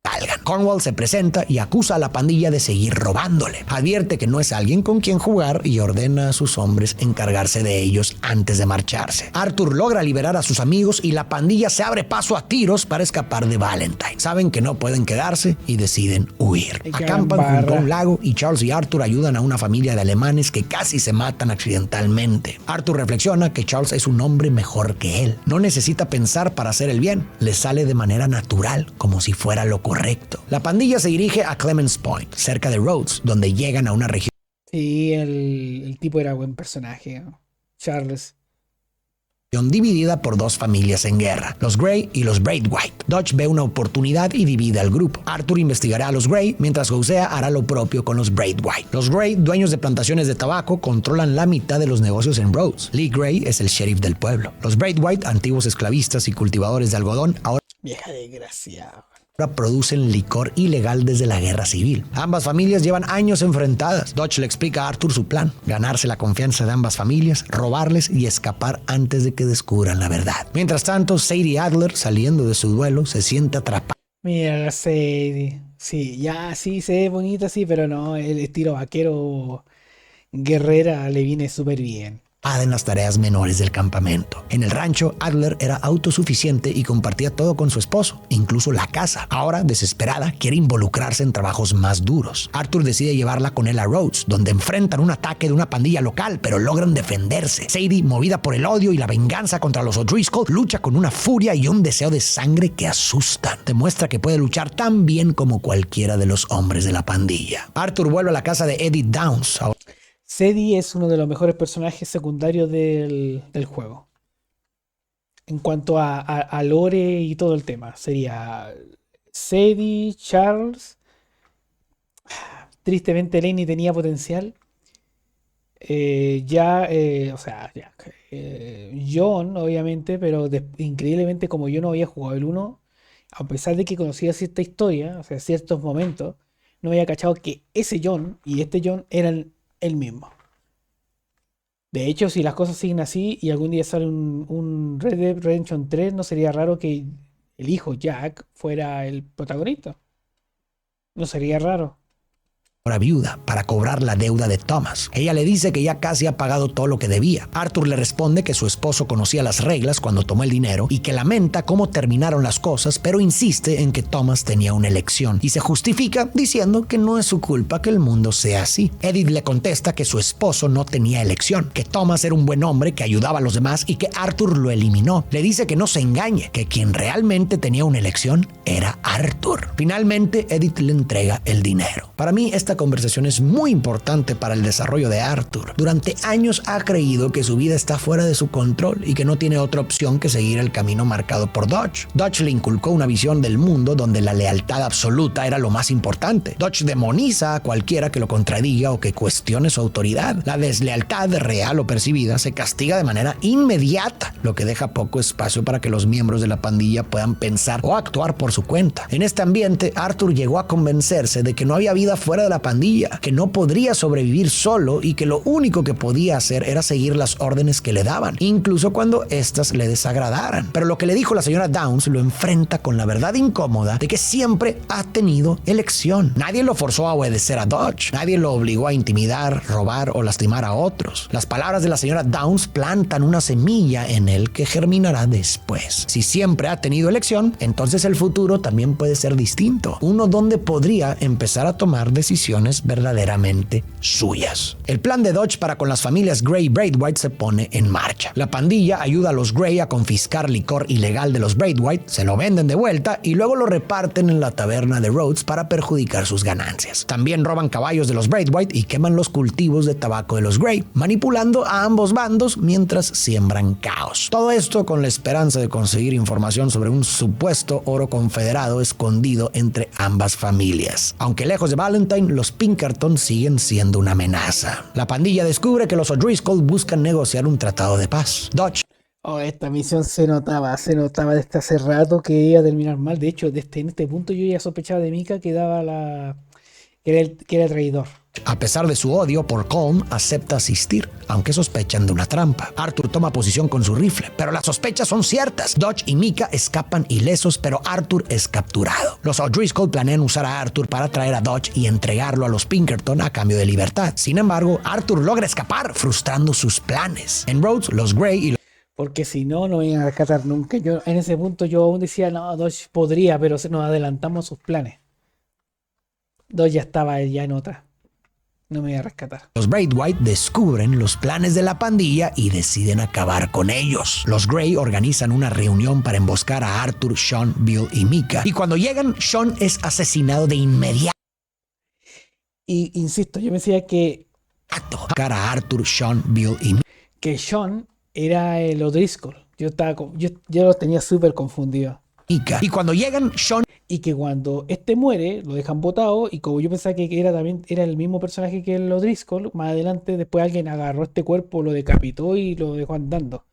salgan. Cornwall se presenta y acusa a la pandilla de seguir robándole. Advierte que no es alguien con quien jugar y ordena a sus hombres encargarse de ellos antes de marcharse. Arthur logra liberar a sus amigos y la pandilla se abre paso a tiros para escapar de Valentine. Saben que no pueden quedarse y deciden huir. Acampan junto a un lago y Charles y Arthur ayudan a una familia de alemanes que casi se matan accidentalmente. Arthur reflexiona que Charles es un hombre mejor que él. No necesita pensar para hacer el bien. Le sale de manera natural, como si fuera lo correcto. La pandilla se dirige a Clements Point, cerca de Rhodes, donde llegan a una región. Sí, el tipo era buen personaje, ¿no? Charles. dividida por dos familias en guerra, los Grey y los Braithwaite. Dodge ve una oportunidad y divide al grupo. Arthur investigará a los Grey, mientras Hosea hará lo propio con los Braithwaite. Los Grey, dueños de plantaciones de tabaco, controlan la mitad de los negocios en Rhodes. Lee Gray es el sheriff del pueblo. Los Braithwaite, antiguos esclavistas y cultivadores de algodón, ahora Vieja desgraciada. producen licor ilegal desde la guerra civil. Ambas familias llevan años enfrentadas. Dodge le explica a Arthur su plan: ganarse la confianza de ambas familias, robarles y escapar antes de que descubran la verdad. Mientras tanto, Sadie Adler, saliendo de su duelo, se siente atrapada. Mira la Sadie. Sí, ya sí se ve bonita, sí, pero no, el estilo vaquero guerrera le viene súper bien. En las tareas menores del campamento. En el rancho, Adler era autosuficiente y compartía todo con su esposo, incluso la casa. Ahora, desesperada, quiere involucrarse en trabajos más duros. Arthur decide llevarla con él a Rhodes, donde enfrentan un ataque de una pandilla local, pero logran defenderse. Sadie, movida por el odio y la venganza contra los O'Driscoll, lucha con una furia y un deseo de sangre que asustan. Demuestra que puede luchar tan bien como cualquiera de los hombres de la pandilla. Arthur vuelve a la casa de Eddie Downs. Sadie es uno de los mejores personajes secundarios del juego. En cuanto a lore y todo el tema. Sería Sadie, Charles. Tristemente Lenny tenía potencial. John, obviamente, pero increíblemente como yo no había jugado el uno, a pesar de que conocía cierta historia, o sea, ciertos momentos, no había cachado que ese John y este John eran el mismo. De hecho, si las cosas siguen así y algún día sale un Red Dead Redemption 3, no sería raro que el hijo Jack fuera el protagonista. No sería raro. Viuda para cobrar la deuda de Thomas. Ella le dice que ya casi ha pagado todo lo que debía. Arthur le responde que su esposo conocía las reglas cuando tomó el dinero y que lamenta cómo terminaron las cosas, pero insiste en que Thomas tenía una elección y se justifica diciendo que no es su culpa que el mundo sea así. Edith le contesta que su esposo no tenía elección, que Thomas era un buen hombre que ayudaba a los demás y que Arthur lo eliminó. Le dice que no se engañe, que quien realmente tenía una elección era Arthur. Finalmente, Edith le entrega el dinero. Para mí, esta conversación es muy importante para el desarrollo de Arthur. Durante años ha creído que su vida está fuera de su control y que no tiene otra opción que seguir el camino marcado por Dodge. Dodge le inculcó una visión del mundo donde la lealtad absoluta era lo más importante. Dodge demoniza a cualquiera que lo contradiga o que cuestione su autoridad. La deslealtad, real o percibida, se castiga de manera inmediata, lo que deja poco espacio para que los miembros de la pandilla puedan pensar o actuar por su cuenta. En este ambiente, Arthur llegó a convencerse de que no había vida fuera de la pandilla, que no podría sobrevivir solo y que lo único que podía hacer era seguir las órdenes que le daban, incluso cuando éstas le desagradaran. Pero lo que le dijo la señora Downs lo enfrenta con la verdad incómoda de que siempre ha tenido elección. Nadie lo forzó a obedecer a Dodge, nadie lo obligó a intimidar, robar o lastimar a otros. Las palabras de la señora Downs plantan una semilla en él que germinará después. Si siempre ha tenido elección, entonces el futuro también puede ser distinto, uno donde podría empezar a tomar decisiones verdaderamente suyas. El plan de Dodge para con las familias Grey y Braithwaite se pone en marcha. La pandilla ayuda a los Grey a confiscar licor ilegal de los Braithwaite, se lo venden de vuelta y luego lo reparten en la taberna de Rhodes para perjudicar sus ganancias. También roban caballos de los Braithwaite y queman los cultivos de tabaco de los Grey, manipulando a ambos bandos mientras siembran caos. Todo esto con la esperanza de conseguir información sobre un supuesto oro confederado escondido entre ambas familias. Aunque lejos de Valentine, los Pinkerton siguen siendo una amenaza. La pandilla descubre que los O'Driscoll buscan negociar un tratado de paz. Dodge Esta misión se notaba desde hace rato que iba a terminar mal. De hecho, en este punto yo ya sospechaba de Mika que era traidor. A pesar de su odio por Colm, acepta asistir, aunque sospechan de una trampa. Arthur toma posición con su rifle, pero las sospechas son ciertas. Dodge y Mika escapan ilesos, pero Arthur es capturado. Los O'Driscoll planean usar a Arthur para traer a Dodge y entregarlo a los Pinkerton a cambio de libertad. Sin embargo, Arthur logra escapar, frustrando sus planes. En Rhodes, los Grey y Porque si no, no iban a rescatar nunca. En ese punto yo aún decía, no, Dodge podría, pero nos adelantamos sus planes. Dodge ya estaba ya en otra. No me voy a rescatar. Los Braithwaite descubren los planes de la pandilla y deciden acabar con ellos. Los Grey organizan una reunión para emboscar a Arthur, Sean, Bill y Mika. Y cuando llegan, Sean es asesinado de inmediato. Y insisto, yo pensaba A Arthur, Sean, Bill y Mika. que Sean era el O'Driscoll. Yo los tenía súper confundidos. Y cuando llegan, Sean Y que cuando este muere, lo dejan botado. Y como yo pensaba que era el mismo personaje que el O'Driscoll, más adelante después alguien agarró este cuerpo, lo decapitó y lo dejó andando.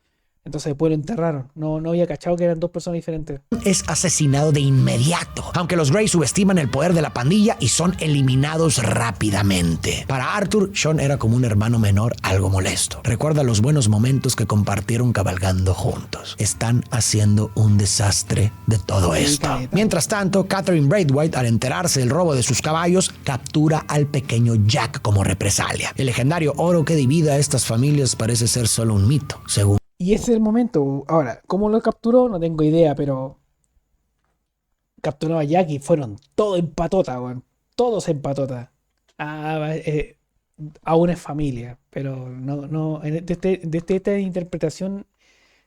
Entonces después lo enterraron. No había cachado que eran dos personas diferentes. es asesinado de inmediato, aunque los Grey subestiman el poder de la pandilla y son eliminados rápidamente. Para Arthur, Sean era como un hermano menor algo molesto. Recuerda los buenos momentos que compartieron cabalgando juntos. Están haciendo un desastre de todo esto. Mientras tanto, Catherine Braithwaite, al enterarse del robo de sus caballos, captura al pequeño Jack como represalia. El legendario oro que divide a estas familias parece ser solo un mito, según Y ese es el momento. Ahora, ¿cómo lo capturó? No tengo idea, pero capturó a Jack y fueron todos en patota, weón. Todos en patota. Aún es familia, pero de esta interpretación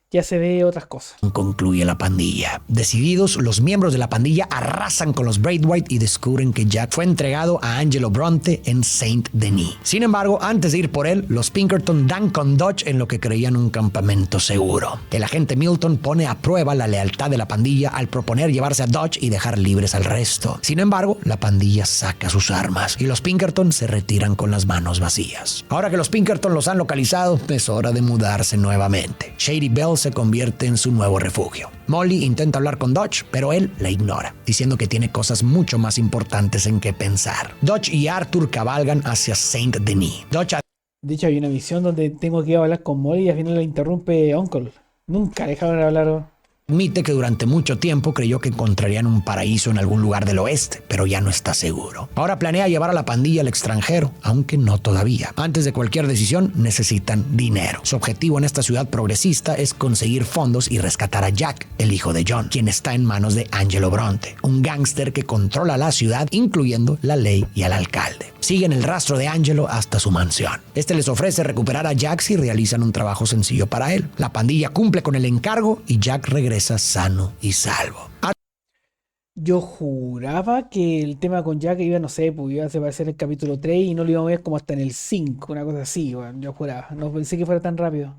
ya se ve otras cosas. concluye la pandilla. Decididos, los miembros de la pandilla arrasan con los Braithwaite y descubren que Jack fue entregado a Angelo Bronte en Saint Denis. Sin embargo, antes de ir por él, los Pinkerton dan con Dodge en lo que creían un campamento seguro. El agente Milton pone a prueba la lealtad de la pandilla al proponer llevarse a Dodge y dejar libres al resto. Sin embargo, la pandilla saca sus armas y los Pinkerton se retiran con las manos vacías. Ahora que los Pinkerton los han localizado, es hora de mudarse nuevamente. Shady Belle se convierte en su nuevo refugio. Molly intenta hablar con Dodge, pero él la ignora, diciendo que tiene cosas mucho más importantes en que pensar. Dodge y Arthur cabalgan hacia Saint Denis. Dodge De hecho, hay una misión donde tengo que ir a hablar con Molly y al final la interrumpe Uncle. Nunca dejaron de hablar. admite que durante mucho tiempo creyó que encontrarían un paraíso en algún lugar del oeste, pero ya no está seguro. Ahora planea llevar a la pandilla al extranjero, aunque no todavía. Antes de cualquier decisión, necesitan dinero. Su objetivo en esta ciudad progresista es conseguir fondos y rescatar a Jack, el hijo de John, quien está en manos de Angelo Bronte, un gángster que controla la ciudad, incluyendo la ley y al alcalde. Siguen el rastro de Angelo hasta su mansión. Este les ofrece recuperar a Jack si realizan un trabajo sencillo para él. La pandilla cumple con el encargo y Jack regresa sano y salvo. Yo juraba que el tema con Jack iba, no sé, pues iba a aparecer en el capítulo 3 y no lo íbamos a ver como hasta en el 5, una cosa así, bueno, yo juraba. No pensé que fuera tan rápido.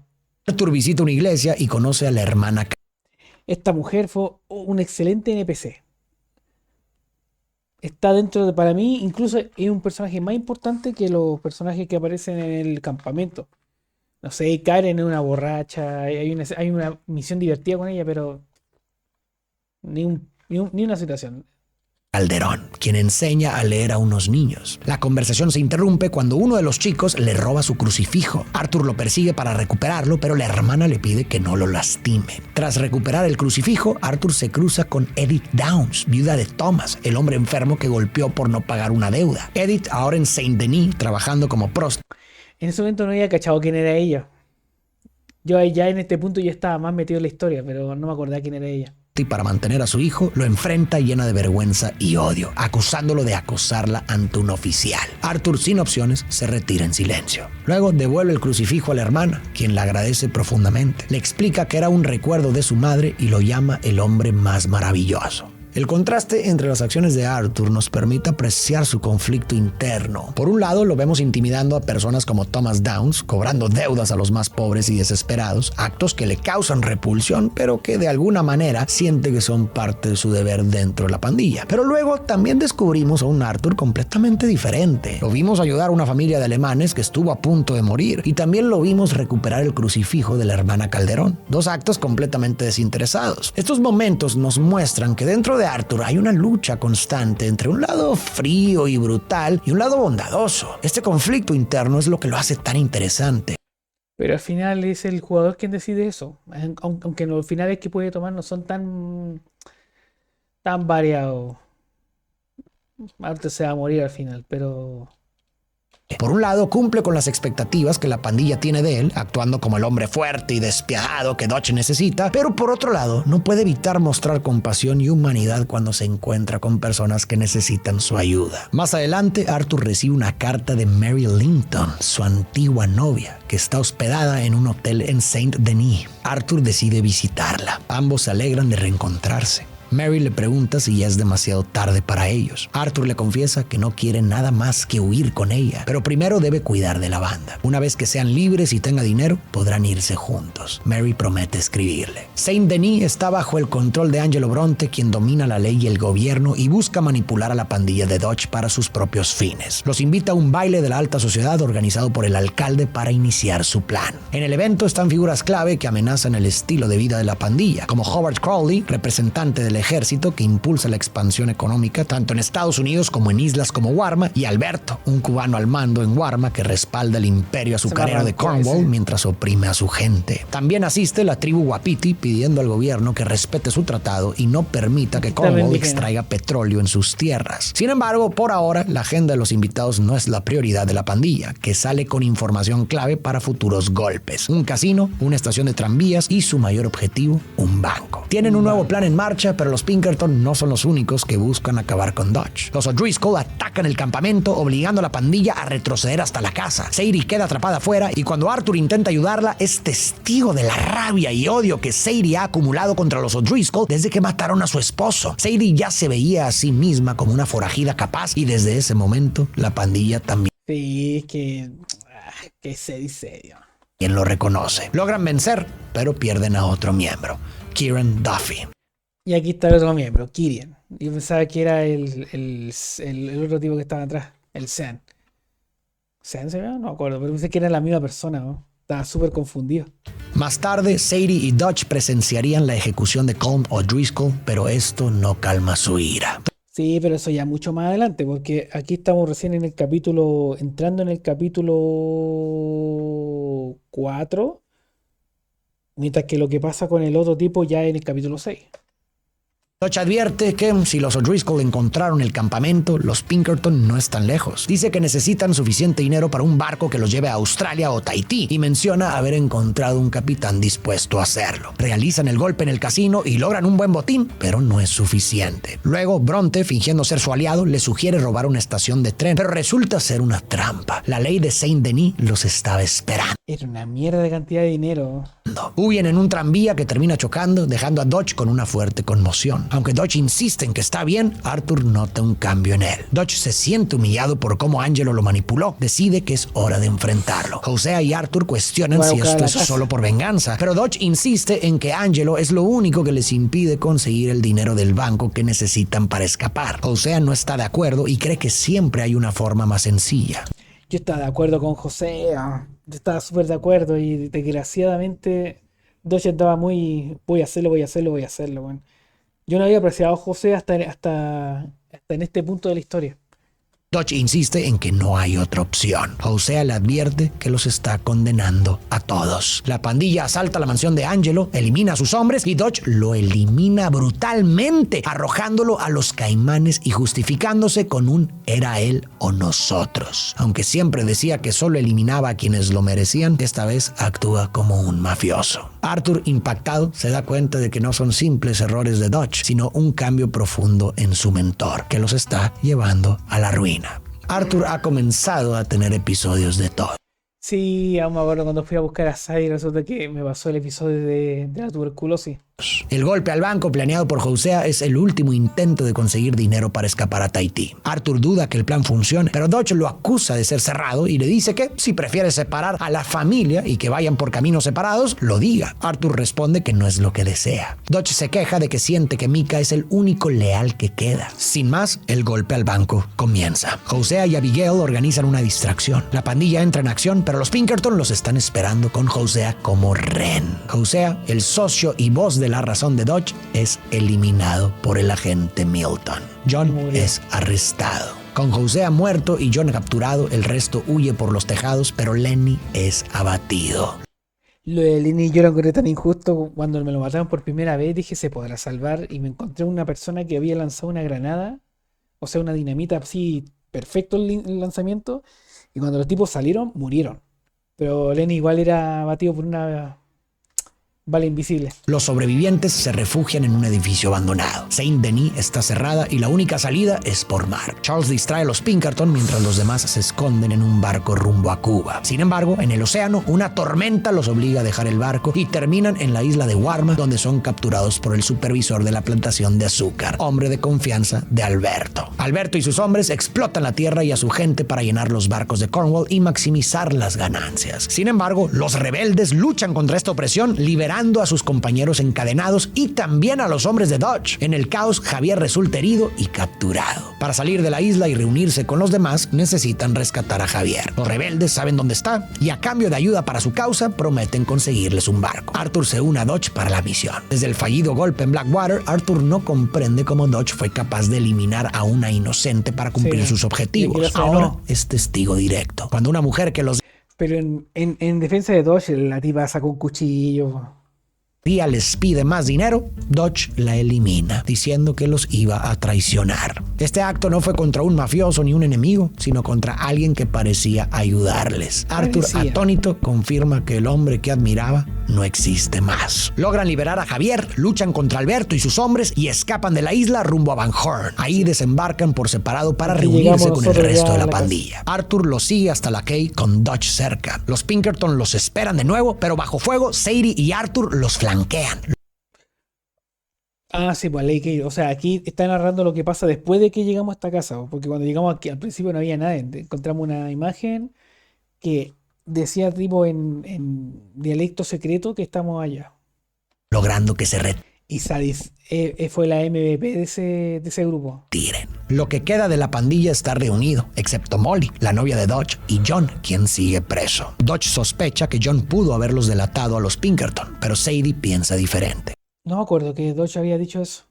Arthur visita una iglesia y conoce a la hermana. Esta mujer fue un excelente NPC. Está dentro de, para mí, incluso es un personaje más importante que los personajes que aparecen en el campamento. No sé, Karen es una borracha, hay una misión divertida con ella, pero ni una situación. Calderón, quien enseña a leer a unos niños. La conversación se interrumpe cuando uno de los chicos le roba su crucifijo. Arthur lo persigue para recuperarlo, pero la hermana le pide que no lo lastime. Tras recuperar el crucifijo, Arthur se cruza con Edith Downs, viuda de Thomas, el hombre enfermo que golpeó por no pagar una deuda. Edith, ahora en Saint Denis, trabajando como prostituta. En ese momento no había cachado quién era ella. Yo ya en este punto ya estaba más metido en la historia, pero no me acordaba quién era ella. Y para mantener a su hijo, lo enfrenta llena de vergüenza y odio, acusándolo de acosarla ante un oficial. Arthur, sin opciones, se retira en silencio. Luego devuelve el crucifijo a la hermana, quien la agradece profundamente. Le explica que era un recuerdo de su madre y lo llama el hombre más maravilloso. El contraste entre las acciones de Arthur nos permite apreciar su conflicto interno. Por un lado, lo vemos intimidando a personas como Thomas Downs, cobrando deudas a los más pobres y desesperados, actos que le causan repulsión, pero que de alguna manera siente que son parte de su deber dentro de la pandilla. Pero luego también descubrimos a un Arthur completamente diferente. Lo vimos ayudar a una familia de alemanes que estuvo a punto de morir, y también lo vimos recuperar el crucifijo de la hermana Calderón. Dos actos completamente desinteresados. Estos momentos nos muestran que dentro de Arthur hay una lucha constante entre un lado frío y brutal y un lado bondadoso. Este conflicto interno es lo que lo hace tan interesante. Pero al final es el jugador quien decide eso. Aunque los finales que puede tomar no son tan variados. Arthur se va a morir al final, pero... Por un lado, cumple con las expectativas que la pandilla tiene de él, actuando como el hombre fuerte y despiadado que Dodge necesita, pero por otro lado, no puede evitar mostrar compasión y humanidad cuando se encuentra con personas que necesitan su ayuda. Más adelante, Arthur recibe una carta de Mary Linton, su antigua novia, que está hospedada en un hotel en Saint Denis. Arthur decide visitarla. Ambos se alegran de reencontrarse. Mary le pregunta si ya es demasiado tarde para ellos. Arthur le confiesa que no quiere nada más que huir con ella, pero primero debe cuidar de la banda. Una vez que sean libres y tenga dinero, podrán irse juntos. Mary promete escribirle. Saint-Denis está bajo el control de Angelo Bronte, quien domina la ley y el gobierno y busca manipular a la pandilla de Dodge para sus propios fines. Los invita a un baile de la alta sociedad organizado por el alcalde para iniciar su plan. En el evento están figuras clave que amenazan el estilo de vida de la pandilla, como Howard Crowley, representante del ejército que impulsa la expansión económica tanto en Estados Unidos como en islas como Guarma, y Alberto, un cubano al mando en Guarma que respalda el imperio azucarero de Cornwall mientras oprime a su gente. También asiste la tribu Wapiti pidiendo al gobierno que respete su tratado y no permita que Cornwall extraiga petróleo en sus tierras. Sin embargo, por ahora, la agenda de los invitados no es la prioridad de la pandilla, que sale con información clave para futuros golpes: un casino, una estación de tranvías y su mayor objetivo, un banco. Tienen un nuevo plan en marcha, pero los Pinkerton no son los únicos que buscan acabar con Dodge. Los O'Driscoll atacan el campamento, obligando a la pandilla a retroceder hasta la casa. Sadie queda atrapada afuera y cuando Arthur intenta ayudarla, es testigo de la rabia y odio que Sadie ha acumulado contra los O'Driscoll desde que mataron a su esposo. Sadie ya se veía a sí misma como una forajida capaz y desde ese momento la pandilla también Sí, que serio. quien lo reconoce. Logran vencer, pero pierden a otro miembro, Kieran Duffy. Y aquí está el otro miembro, Kirian. Yo pensaba que era el otro tipo que estaba atrás, el Sean. ¿Sean se llama? No me acuerdo, pero pensé que era la misma persona, ¿no? Estaba súper confundido. Más tarde, Sadie y Dodge presenciarían la ejecución de Colm O'Driscoll, pero esto no calma su ira. Sí, pero eso ya mucho más adelante, porque aquí estamos recién en el capítulo, entrando en el capítulo 4, mientras que lo que pasa con el otro tipo ya en el capítulo 6. Dodge advierte que si los O'Driscoll encontraron el campamento, los Pinkerton no están lejos. Dice que necesitan suficiente dinero para un barco que los lleve a Australia o Tahití y menciona haber encontrado un capitán dispuesto a hacerlo. Realizan el golpe en el casino y logran un buen botín, pero no es suficiente. Luego, Bronte, fingiendo ser su aliado, le sugiere robar una estación de tren, pero resulta ser una trampa. La ley de Saint-Denis los estaba esperando. Era una mierda de cantidad de dinero. Huyen en un tranvía que termina chocando, dejando a Dodge con una fuerte conmoción. Aunque Dodge insiste en que está bien, Arthur nota un cambio en él. Dodge se siente humillado por cómo Angelo lo manipuló. Decide que es hora de enfrentarlo. Hosea y Arthur cuestionan si esto es solo por venganza, pero Dodge insiste en que Angelo es lo único que les impide conseguir el dinero del banco que necesitan para escapar. Hosea no está de acuerdo y cree que siempre hay una forma más sencilla. Yo estaba de acuerdo con José, yo estaba súper de acuerdo y desgraciadamente Dodge andaba muy, voy a hacerlo, bueno. Yo no había apreciado a José hasta en este punto de la historia. Dodge insiste en que no hay otra opción. Hosea le advierte que los está condenando a todos. La pandilla asalta la mansión de Angelo, elimina a sus hombres y Dodge lo elimina brutalmente, arrojándolo a los caimanes y justificándose con un "era él o nosotros". Aunque siempre decía que solo eliminaba a quienes lo merecían, esta vez actúa como un mafioso. Arthur, impactado, se da cuenta de que no son simples errores de Dodge, sino un cambio profundo en su mentor, que los está llevando a la ruina. Arthur ha comenzado a tener episodios de todo. Sí, aún me acuerdo cuando fui a buscar a Sadie, resulta que me pasó el episodio de la tuberculosis. El golpe al banco planeado por Hosea es el último intento de conseguir dinero para escapar a Tahití. Arthur duda que el plan funcione, pero Dodge lo acusa de ser cerrado y le dice que si prefiere separar a la familia y que vayan por caminos separados, lo diga. Arthur responde que no es lo que desea. Dodge se queja de que siente que Micah es el único leal que queda. Sin más, el golpe al banco comienza. Hosea y Abigail organizan una distracción. La pandilla entra en acción, pero los Pinkerton los están esperando con Hosea como rehén. Hosea, el socio y voz de la razón de Dodge, es eliminado por el agente Milton. John es arrestado. Con Hosea muerto y John capturado, el resto huye por los tejados, pero Lenny es abatido. Lo de Lenny yo lo encontré tan injusto. Cuando me lo mataron por primera vez dije se podrá salvar y me encontré una persona que había lanzado una granada, o sea una dinamita así, perfecto el lanzamiento, y cuando los tipos salieron, murieron. Pero Lenny igual era abatido por una Vale invisible. Los sobrevivientes se refugian en un edificio abandonado. Saint-Denis está cerrada y la única salida es por mar. Charles distrae a los Pinkerton mientras los demás se esconden en un barco rumbo a Cuba. Sin embargo, en el océano, una tormenta los obliga a dejar el barco y terminan en la isla de Warma, donde son capturados por el supervisor de la plantación de azúcar, hombre de confianza de Alberto. Alberto y sus hombres explotan la tierra y a su gente para llenar los barcos de Cornwall y maximizar las ganancias. Sin embargo, los rebeldes luchan contra esta opresión, liberando a sus compañeros encadenados y también a los hombres de Dodge. En el caos, Javier resulta herido y capturado. Para salir de la isla y reunirse con los demás, necesitan rescatar a Javier. Los rebeldes saben dónde está y a cambio de ayuda para su causa, prometen conseguirles un barco. Arthur se une a Dodge para la misión. Desde el fallido golpe en Blackwater, Arthur no comprende cómo Dodge fue capaz de eliminar a una inocente para cumplir sus objetivos. Ahora es testigo directo. Cuando una mujer que los Pero en defensa de Dodge, la tipa sacó un cuchillo. les pide más dinero, Dodge la elimina, diciendo que los iba a traicionar. Este acto no fue contra un mafioso ni un enemigo, sino contra alguien que parecía ayudarles. Arthur, atónito, confirma que el hombre que admiraba no existe más. Logran liberar a Javier, luchan contra Alberto y sus hombres y escapan de la isla rumbo a Van Horn. Ahí desembarcan por separado para reunirse con el resto de la pandilla. Arthur los sigue hasta la Cay con Dodge cerca. Los Pinkerton los esperan de nuevo, pero bajo fuego, Sadie y Arthur los flanquean. Ah, sí, pues Lake Cay. O sea, aquí está narrando lo que pasa después de que llegamos a esta casa. Porque cuando llegamos aquí al principio no había nada. Encontramos una imagen que decía tipo en dialecto secreto que estamos allá. Logrando que se Y Sadis fue la MVP de ese grupo. retiren. Lo que queda de la pandilla está reunido, excepto Molly, la novia de Dodge, y John, quien sigue preso. Dodge sospecha que John pudo haberlos delatado a los Pinkerton, pero Sadie piensa diferente. No me acuerdo que Dodge había dicho eso.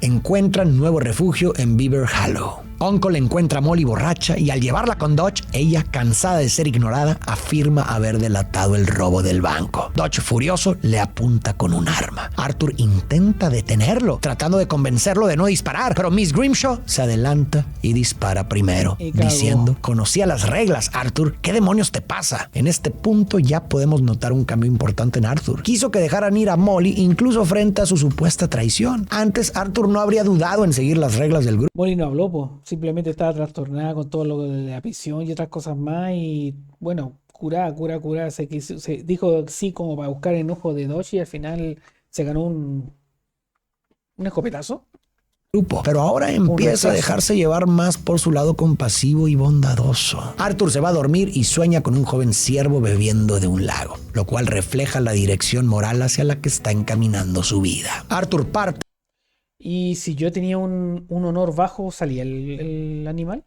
Encuentran nuevo refugio en Beaver Hollow. Uncle encuentra a Molly borracha y al llevarla con Dodge, ella, cansada de ser ignorada, afirma haber delatado el robo del banco. Dodge, furioso, le apunta con un arma. Arthur intenta detenerlo, tratando de convencerlo de no disparar, pero Miss Grimshaw se adelanta y dispara primero, diciendo: conocía las reglas, Arthur, ¿qué demonios te pasa? En este punto ya podemos notar un cambio importante en Arthur. Quiso que dejaran ir a Molly incluso frente a su supuesta traición. Antes, Arthur no habría dudado en seguir las reglas del grupo. Molly no habló, po. Simplemente estaba trastornada con todo lo de la prisión y otras cosas más. Y bueno, curada. Se dijo sí como para buscar enojo de Dodge y al final se ganó un escopetazo. Pero ahora empieza a dejarse llevar más por su lado compasivo y bondadoso. Arthur se va a dormir y sueña con un joven siervo bebiendo de un lago, lo cual refleja la dirección moral hacia la que está encaminando su vida. Arthur parte. Y si yo tenía un honor bajo, ¿salía el animal?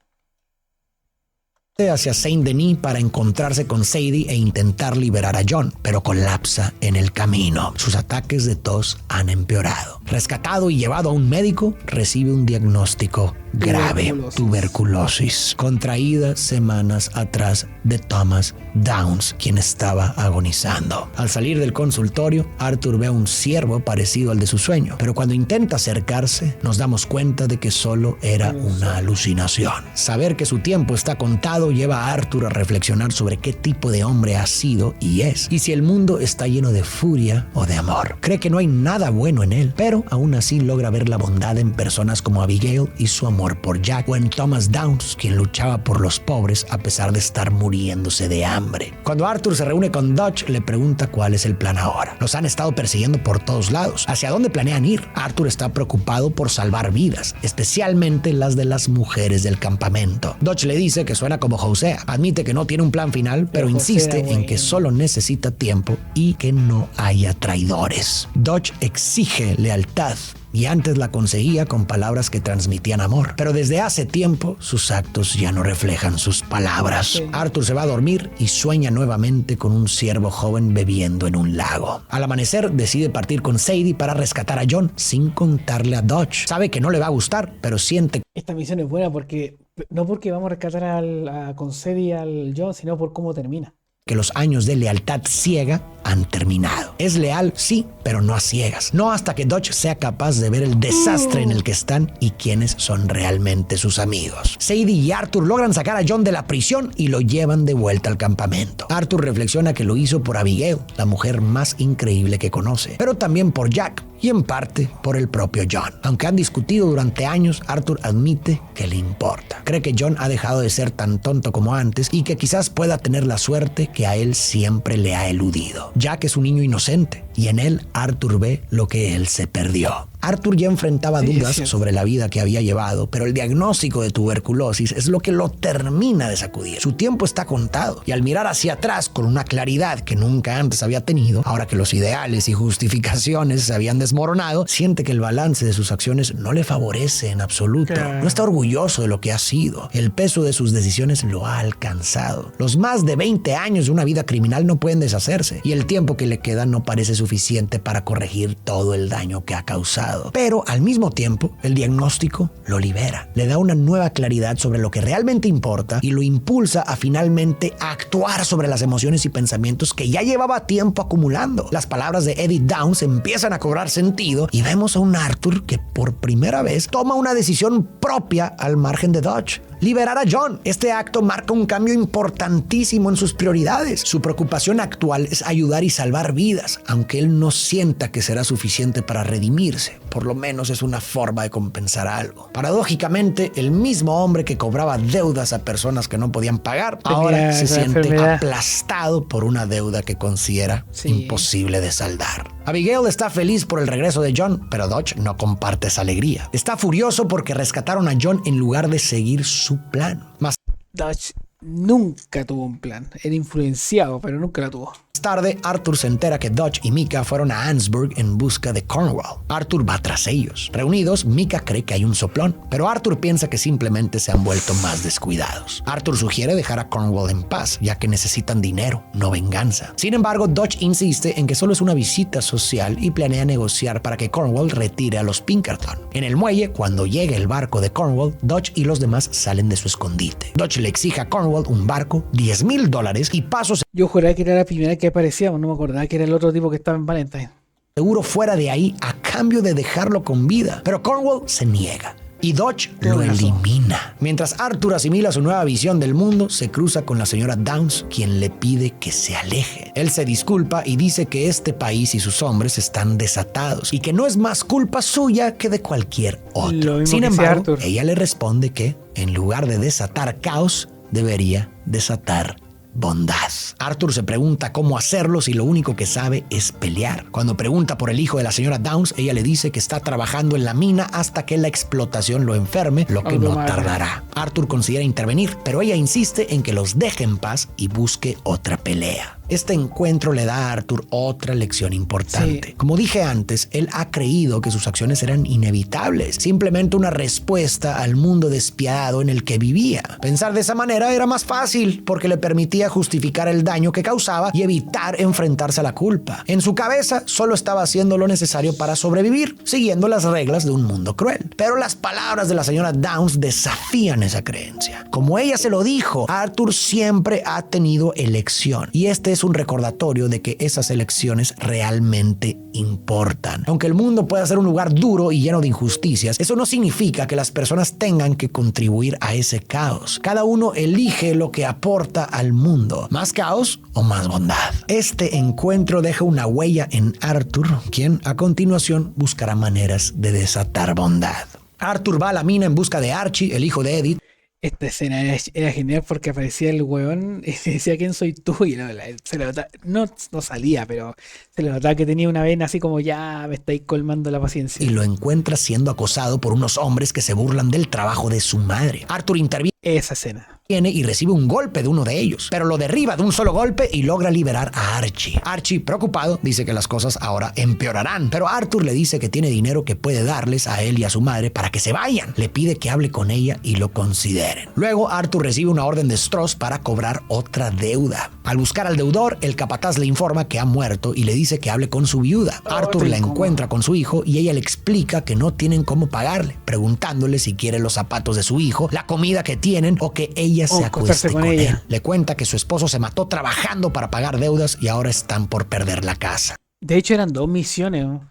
Hacia Saint-Denis para encontrarse con Sadie e intentar liberar a John, pero colapsa en el camino. Sus ataques de tos han empeorado. Rescatado y llevado a un médico, recibe un diagnóstico grave: tuberculosis, contraída semanas atrás de Thomas Downs, quien estaba agonizando. Al salir del consultorio, Arthur ve a un ciervo parecido al de su sueño, pero cuando intenta acercarse, nos damos cuenta de que solo era una alucinación. Saber que su tiempo está contado lleva a Arthur a reflexionar sobre qué tipo de hombre ha sido y es, y si el mundo está lleno de furia o de amor. Cree que no hay nada bueno en él, pero aún así logra ver la bondad en personas como Abigail y su amor por Jack, o en Thomas Downs, quien luchaba por los pobres a pesar de estar muriéndose de hambre. Cuando Arthur se reúne con Dodge, le pregunta cuál es el plan ahora. Los han estado persiguiendo por todos lados. ¿Hacia dónde planean ir? Arthur está preocupado por salvar vidas, especialmente las de las mujeres del campamento. Dodge le dice que suena como Hosea. Admite que no tiene un plan final, pero insiste en que solo necesita tiempo y que no haya traidores. Dodge exige lealtad, y antes la conseguía con palabras que transmitían amor. Pero desde hace tiempo, sus actos ya no reflejan sus palabras. Sí. Arthur se va a dormir y sueña nuevamente con un ciervo joven bebiendo en un lago. Al amanecer, decide partir con Sadie para rescatar a John sin contarle a Dodge. Sabe que no le va a gustar, pero siente... Esta misión es buena porque... No porque vamos a rescatar con Sadie al John, sino por cómo termina. que los años de lealtad ciega han terminado. Es leal, sí, pero no a ciegas. No hasta que Dodge sea capaz de ver el desastre en el que están y quiénes son realmente sus amigos. Sadie y Arthur logran sacar a John de la prisión y lo llevan de vuelta al campamento. Arthur reflexiona que lo hizo por Abigail, la mujer más increíble que conoce, pero también por Jack y en parte por el propio John. Aunque han discutido durante años, Arthur admite que le importa. Cree que John ha dejado de ser tan tonto como antes y que quizás pueda tener la suerte que a él siempre le ha eludido. Jack es un niño inocente y en él Arthur ve lo que él se perdió. Arthur ya enfrentaba dudas sobre la vida que había llevado, pero el diagnóstico de tuberculosis es lo que lo termina de sacudir. Su tiempo está contado y al mirar hacia atrás con una claridad que nunca antes había tenido, ahora que los ideales y justificaciones se habían desmoronado, siente que el balance de sus acciones no le favorece en absoluto. No está orgulloso de lo que ha sido. El peso de sus decisiones lo ha alcanzado. Los más de 20 años de una vida criminal no pueden deshacerse y el tiempo que le queda no parece suficiente para corregir todo el daño que ha causado. Pero al mismo tiempo, el diagnóstico lo libera, le da una nueva claridad sobre lo que realmente importa y lo impulsa a finalmente actuar sobre las emociones y pensamientos que ya llevaba tiempo acumulando. Las palabras de Eddie Downs empiezan a cobrar sentido y vemos a un Arthur que por primera vez toma una decisión propia al margen de Dodge. Liberar a John. Este acto marca un cambio importantísimo en sus prioridades. Su preocupación actual es ayudar y salvar vidas, aunque él no sienta que será suficiente para redimirse. Por lo menos es una forma de compensar algo. Paradójicamente, el mismo hombre que cobraba deudas a personas que no podían pagar, ahora se siente aplastado por una deuda que considera imposible de saldar. Abigail está feliz por el regreso de John, pero Dodge no comparte esa alegría. Está furioso porque rescataron a John en lugar de seguir su plan. Más Dodge nunca tuvo un plan. Era influenciado, pero nunca lo tuvo. tarde, Arthur se entera que Dodge y Micah fueron a Ansburg en busca de Cornwall. Arthur va tras ellos. Reunidos, Micah cree que hay un soplón, pero Arthur piensa que simplemente se han vuelto más descuidados. Arthur sugiere dejar a Cornwall en paz, ya que necesitan dinero, no venganza. Sin embargo, Dodge insiste en que solo es una visita social y planea negociar para que Cornwall retire a los Pinkerton. En el muelle, cuando llega el barco de Cornwall, Dodge y los demás salen de su escondite. Dodge le exige a Cornwall un barco, $10,000 y pasos. Yo juraba que era la primera que aparecíamos, no me acordaba que era el otro tipo que estaba en Valentine. Seguro fuera de ahí a cambio de dejarlo con vida. Pero Cornwall se niega y Dodge lo elimina. Mientras Arthur asimila su nueva visión del mundo, se cruza con la señora Downs, quien le pide que se aleje. Él se disculpa y dice que este país y sus hombres están desatados y que no es más culpa suya que de cualquier otro. Sin embargo, ella le responde que, en lugar de desatar caos, debería desatar bondad. Arthur se pregunta cómo hacerlo si lo único que sabe es pelear. Cuando pregunta por el hijo de la señora Downs, ella le dice que está trabajando en la mina hasta que la explotación lo enferme, lo que no tardará. Arthur considera intervenir, pero ella insiste en que los deje en paz y busque otra pelea. Este encuentro le da a Arthur otra lección importante. Sí. Como dije antes, él ha creído que sus acciones eran inevitables, simplemente una respuesta al mundo despiadado en el que vivía. Pensar de esa manera era más fácil porque le permitía justificar el daño que causaba y evitar enfrentarse a la culpa. En su cabeza solo estaba haciendo lo necesario para sobrevivir, siguiendo las reglas de un mundo cruel. Pero las palabras de la señora Downs desafían esa creencia. Como ella se lo dijo, Arthur siempre ha tenido elección y este es un recordatorio de que esas elecciones realmente importan. Aunque el mundo pueda ser un lugar duro y lleno de injusticias, eso no significa que las personas tengan que contribuir a ese caos. Cada uno elige lo que aporta al mundo, más caos o más bondad. Este encuentro deja una huella en Arthur, quien a continuación buscará maneras de desatar bondad. Arthur va a la mina en busca de Archie, el hijo de Edith. Esta escena era genial porque aparecía el huevón y decía ¿quién soy tú? Y se le notaba, no salía, pero se le notaba que tenía una vena así como ya me estáis colmando la paciencia. Y lo encuentra siendo acosado por unos hombres que se burlan del trabajo de su madre. Arthur interviene. Esa escena. Y recibe un golpe de uno de ellos, pero lo derriba de un solo golpe y logra liberar a Archie. Archie, preocupado, dice que las cosas ahora empeorarán, pero Arthur le dice que tiene dinero que puede darles a él y a su madre para que se vayan. Le pide que hable con ella y lo consideren. Luego Arthur recibe una orden de Stross para cobrar otra deuda. Al buscar al deudor, el capataz le informa que ha muerto y le dice que hable con su viuda. Arthur la encuentra con su hijo y ella le explica que no tienen cómo pagarle, preguntándole si quiere los zapatos de su hijo, la comida que tienen o que ella ella se acostarse acueste con con ella. él. Le cuenta que su esposo se mató trabajando para pagar deudas y ahora están por perder la casa. De hecho, eran 2 misiones, ¿no?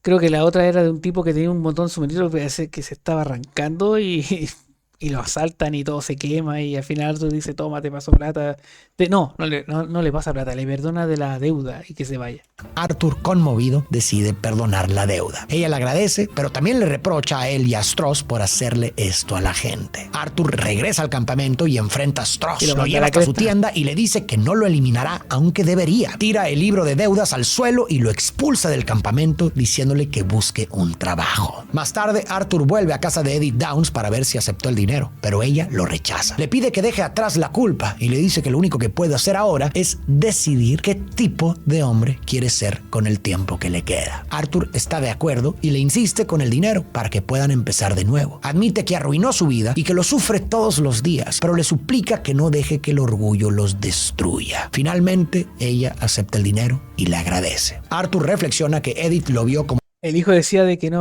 Creo que la otra era de un tipo que tenía un montón submarino que parece que se estaba arrancando y lo asaltan y todo se quema y al final Arthur dice, toma, te paso plata. No le pasa plata, le perdona de la deuda y que se vaya. Arthur, conmovido, decide perdonar la deuda. Ella le agradece, pero también le reprocha a él y a Stross por hacerle esto a la gente. Arthur regresa al campamento y enfrenta a Stross. Y lo Lo manda a lleva la hasta su cresta. tienda y le dice que no lo eliminará, aunque debería. Tira el libro de deudas al suelo y lo expulsa del campamento, diciéndole que busque un trabajo. Más tarde, Arthur vuelve a casa de Edith Downs para ver si aceptó el dinero, pero ella lo rechaza. Le pide que deje atrás la culpa y le dice que lo único que puede hacer ahora es decidir qué tipo de hombre quiere ser con el tiempo que le queda. Arthur está de acuerdo y le insiste con el dinero para que puedan empezar de nuevo. Admite que arruinó su vida y que lo sufre todos los días, pero le suplica que no deje que el orgullo los destruya. Finalmente, ella acepta el dinero y le agradece. Arthur reflexiona que Edith lo vio como El hijo decía de que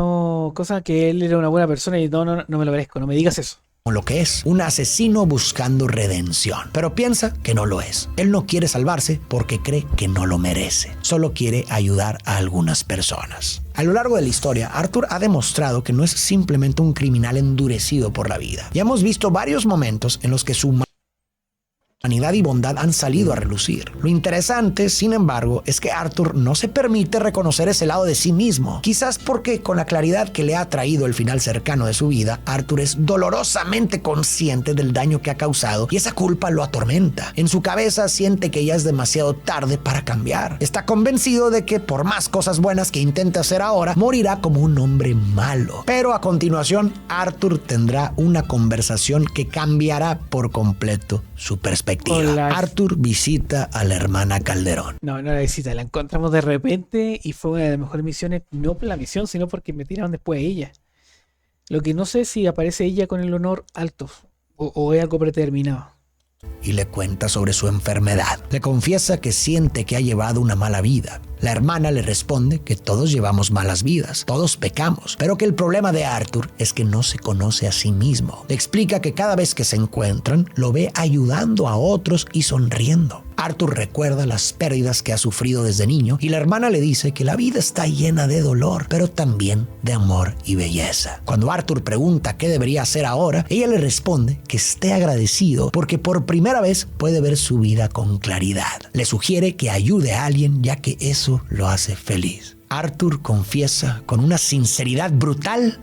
que él era una buena persona y no me lo merezco, no me digas eso. lo que es, un asesino buscando redención. Pero piensa que no lo es. Él no quiere salvarse porque cree que no lo merece. Solo quiere ayudar a algunas personas. A lo largo de la historia, Arthur ha demostrado que no es simplemente un criminal endurecido por la vida. Ya hemos visto varios momentos en los que su humanidad y bondad han salido a relucir. Lo interesante, sin embargo, es que Arthur no se permite reconocer ese lado de sí mismo. Quizás porque con la claridad que le ha traído el final cercano de su vida, Arthur es dolorosamente consciente del daño que ha causado y esa culpa lo atormenta. En su cabeza siente que ya es demasiado tarde para cambiar. Está convencido de que por más cosas buenas que intente hacer ahora, morirá como un hombre malo. Pero a continuación, Arthur tendrá una conversación que cambiará por completo su perspectiva. Hola. Arthur visita a la hermana Calderón. No la visita, la encontramos de repente y fue una de las mejores misiones, no por la misión, sino porque me tiraron después de ella. Lo que no sé es si aparece ella con el honor alto o es algo predeterminado. Y le cuenta sobre su enfermedad. Le confiesa que siente que ha llevado una mala vida. La hermana le responde que todos llevamos malas vidas, todos pecamos, pero que el problema de Arthur es que no se conoce a sí mismo. Le explica que cada vez que se encuentran, lo ve ayudando a otros y sonriendo. Arthur recuerda las pérdidas que ha sufrido desde niño y la hermana le dice que la vida está llena de dolor, pero también de amor y belleza. Cuando Arthur pregunta qué debería hacer ahora, ella le responde que esté agradecido porque por primera vez puede ver su vida con claridad. Le sugiere que ayude a alguien ya que eso lo hace feliz. Arthur confiesa con una sinceridad brutal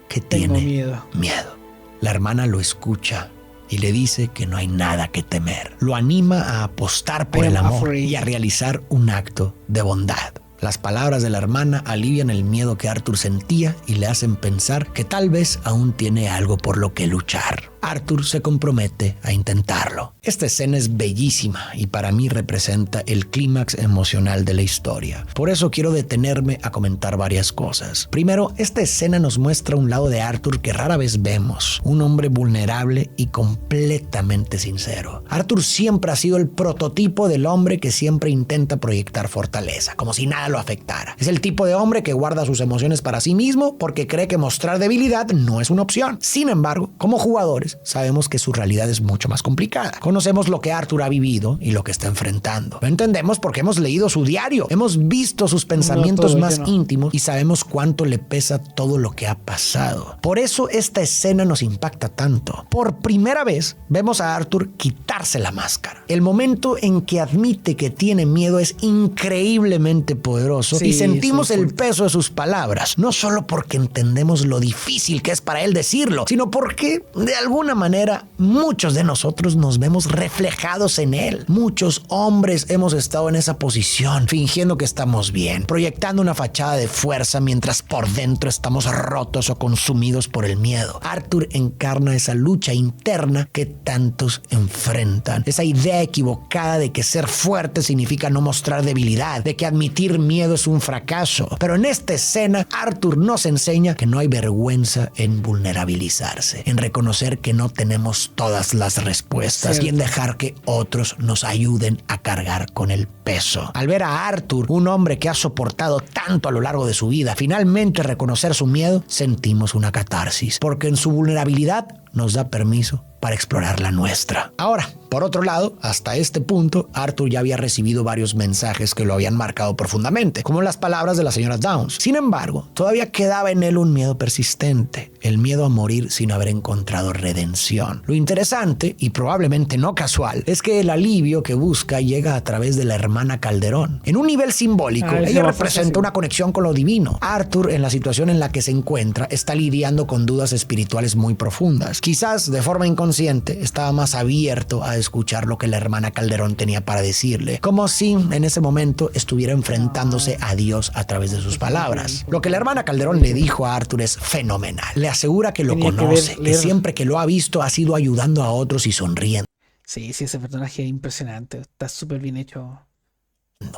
que tiene miedo. La hermana lo escucha y le dice que no hay nada que temer. Lo anima a apostar por el amor y a realizar un acto de bondad. Las palabras de la hermana alivian el miedo que Arthur sentía y le hacen pensar que tal vez aún tiene algo por lo que luchar. Arthur se compromete a intentarlo. Esta escena es bellísima y para mí representa el clímax emocional de la historia. Por eso quiero detenerme a comentar varias cosas. Primero, esta escena nos muestra un lado de Arthur que rara vez vemos. Un hombre vulnerable y completamente sincero. Arthur siempre ha sido el prototipo del hombre que siempre intenta proyectar fortaleza, como si nada lo afectara. Es el tipo de hombre que guarda sus emociones para sí mismo porque cree que mostrar debilidad no es una opción. Sin embargo, como jugadores, sabemos que su realidad es mucho más complicada. Conocemos lo que Arthur ha vivido y lo que está enfrentando. Lo entendemos porque hemos leído su diario, hemos visto sus pensamientos más íntimos y sabemos cuánto le pesa todo lo que ha pasado. Por eso esta escena nos impacta tanto. Por primera vez vemos a Arthur quitarse la máscara. El momento en que admite que tiene miedo es increíblemente poderoso y sentimos el peso de sus palabras, no solo porque entendemos lo difícil que es para él decirlo, sino porque de alguna manera muchos de nosotros nos vemos reflejados en él. Muchos hombres hemos estado en esa posición, fingiendo que estamos bien, proyectando una fachada de fuerza mientras por dentro estamos rotos o consumidos por el miedo. Arthur encarna esa lucha interna que tantos enfrentan, esa idea equivocada de que ser fuerte significa no mostrar debilidad, de que admitir miedo es un fracaso. Pero en esta escena, Arthur nos enseña que no hay vergüenza en vulnerabilizarse, en reconocer que no tenemos todas las respuestas y en dejar que otros nos ayuden a cargar con el peso. Al ver a Arthur, un hombre que ha soportado tanto a lo largo de su vida, finalmente reconocer su miedo, sentimos una catarsis, porque en su vulnerabilidad nos da permiso para explorar la nuestra. Ahora, por otro lado, hasta este punto, Arthur ya había recibido varios mensajes que lo habían marcado profundamente, como las palabras de la señora Downs. Sin embargo, todavía quedaba en él un miedo persistente, el miedo a morir sin haber encontrado redención. Lo interesante, y probablemente no casual, es que el alivio que busca llega a través de la hermana Calderón. En un nivel simbólico, ella representa una conexión con lo divino. Arthur, en la situación en la que se encuentra, está lidiando con dudas espirituales muy profundas. Quizás de forma inconsciente estaba más abierto a escuchar lo que la hermana Calderón tenía para decirle, como si en ese momento estuviera enfrentándose a Dios a través de sus palabras. Lo que la hermana Calderón le dijo a Arthur es fenomenal. Le asegura que lo conoce, que siempre que lo ha visto ha sido ayudando a otros y sonriendo. Sí, ese personaje es impresionante, está súper bien hecho.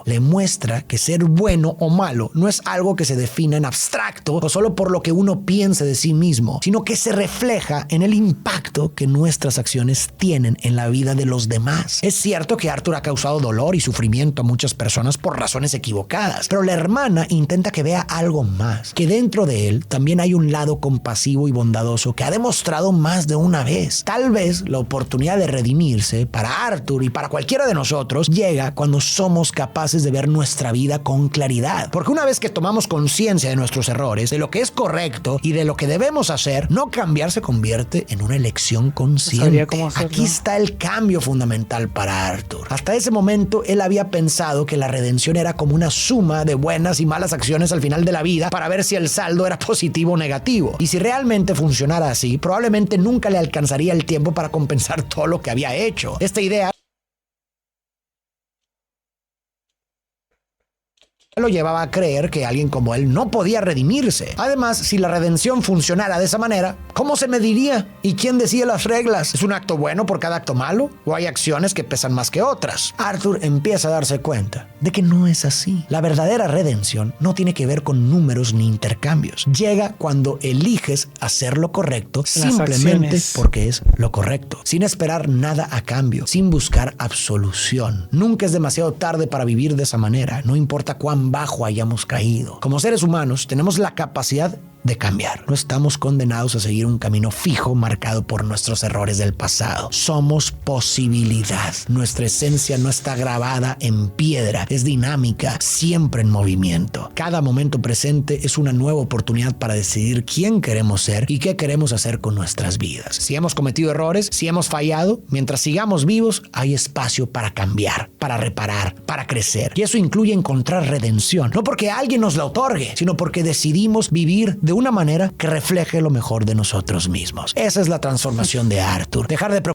Le muestra que ser bueno o malo no es algo que se defina en abstracto o solo por lo que uno piense de sí mismo, sino que se refleja en el impacto que nuestras acciones tienen en la vida de los demás. Es cierto que Arthur ha causado dolor y sufrimiento a muchas personas por razones equivocadas, pero la hermana intenta que vea algo más, que dentro de él también hay un lado compasivo y bondadoso que ha demostrado más de una vez. Tal vez la oportunidad de redimirse para Arthur y para cualquiera de nosotros llega cuando somos capaces de ver nuestra vida con claridad. Porque una vez que tomamos conciencia de nuestros errores, de lo que es correcto y de lo que debemos hacer, no cambiar se convierte en una elección consciente. Aquí está el cambio fundamental para Arthur. Hasta ese momento, él había pensado que la redención era como una suma de buenas y malas acciones al final de la vida para ver si el saldo era positivo o negativo. Y si realmente funcionara así, probablemente nunca le alcanzaría el tiempo para compensar todo lo que había hecho. Esta idea lo llevaba a creer que alguien como él no podía redimirse. Además, si la redención funcionara de esa manera, ¿cómo se mediría? ¿Y quién decide las reglas? ¿Es un acto bueno por cada acto malo? ¿O hay acciones que pesan más que otras? Arthur empieza a darse cuenta de que no es así. La verdadera redención no tiene que ver con números ni intercambios. Llega cuando eliges hacer lo correcto simplemente porque es lo correcto, sin esperar nada a cambio, sin buscar absolución. Nunca es demasiado tarde para vivir de esa manera, no importa cuán bajo hayamos caído. Como seres humanos tenemos la capacidad de cambiar. No estamos condenados a seguir un camino fijo marcado por nuestros errores del pasado. Somos posibilidad. Nuestra esencia no está grabada en piedra, es dinámica, siempre en movimiento. Cada momento presente es una nueva oportunidad para decidir quién queremos ser y qué queremos hacer con nuestras vidas. Si hemos cometido errores, si hemos fallado, mientras sigamos vivos, hay espacio para cambiar, para reparar, para crecer. Y eso incluye encontrar redención, no porque alguien nos la otorgue, sino porque decidimos vivir de una manera que refleje lo mejor de nosotros mismos. Esa es la transformación de Arthur. Dejar de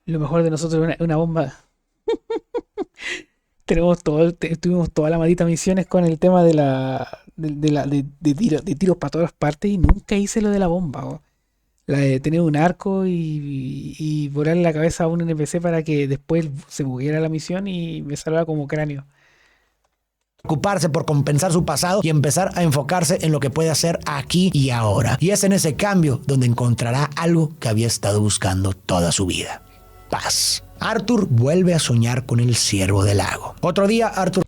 lo mejor de nosotros es una bomba. Tuvimos toda la maldita misiones con el tema de tiros para todas partes y nunca hice lo de la bomba. La de tener un arco y volarle la cabeza a un NPC para que después se bugueara la misión y me salga como cráneo. Preocuparse por compensar su pasado y empezar a enfocarse en lo que puede hacer aquí y ahora. Y es en ese cambio donde encontrará algo que había estado buscando toda su vida: paz. Arthur vuelve a soñar con el ciervo del lago. Otro día, Arthur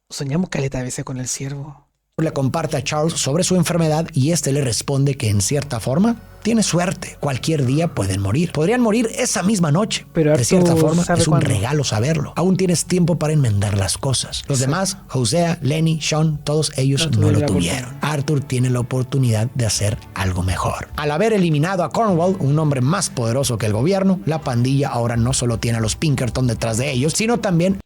soñamos caleta a veces con el ciervo. Le comparte a Charles sobre su enfermedad y este le responde que en cierta forma tiene suerte. Cualquier día pueden morir. Podrían morir esa misma noche. Pero de cierta forma es un cuándo. regalo saberlo. Aún tienes tiempo para enmendar las cosas. Los demás, Hosea, Lenny, Sean, todos ellos no lo tuvieron. Arthur tiene la oportunidad de hacer algo mejor. Al haber eliminado a Cornwall, un hombre más poderoso que el gobierno, la pandilla ahora no solo tiene a los Pinkerton detrás de ellos, sino también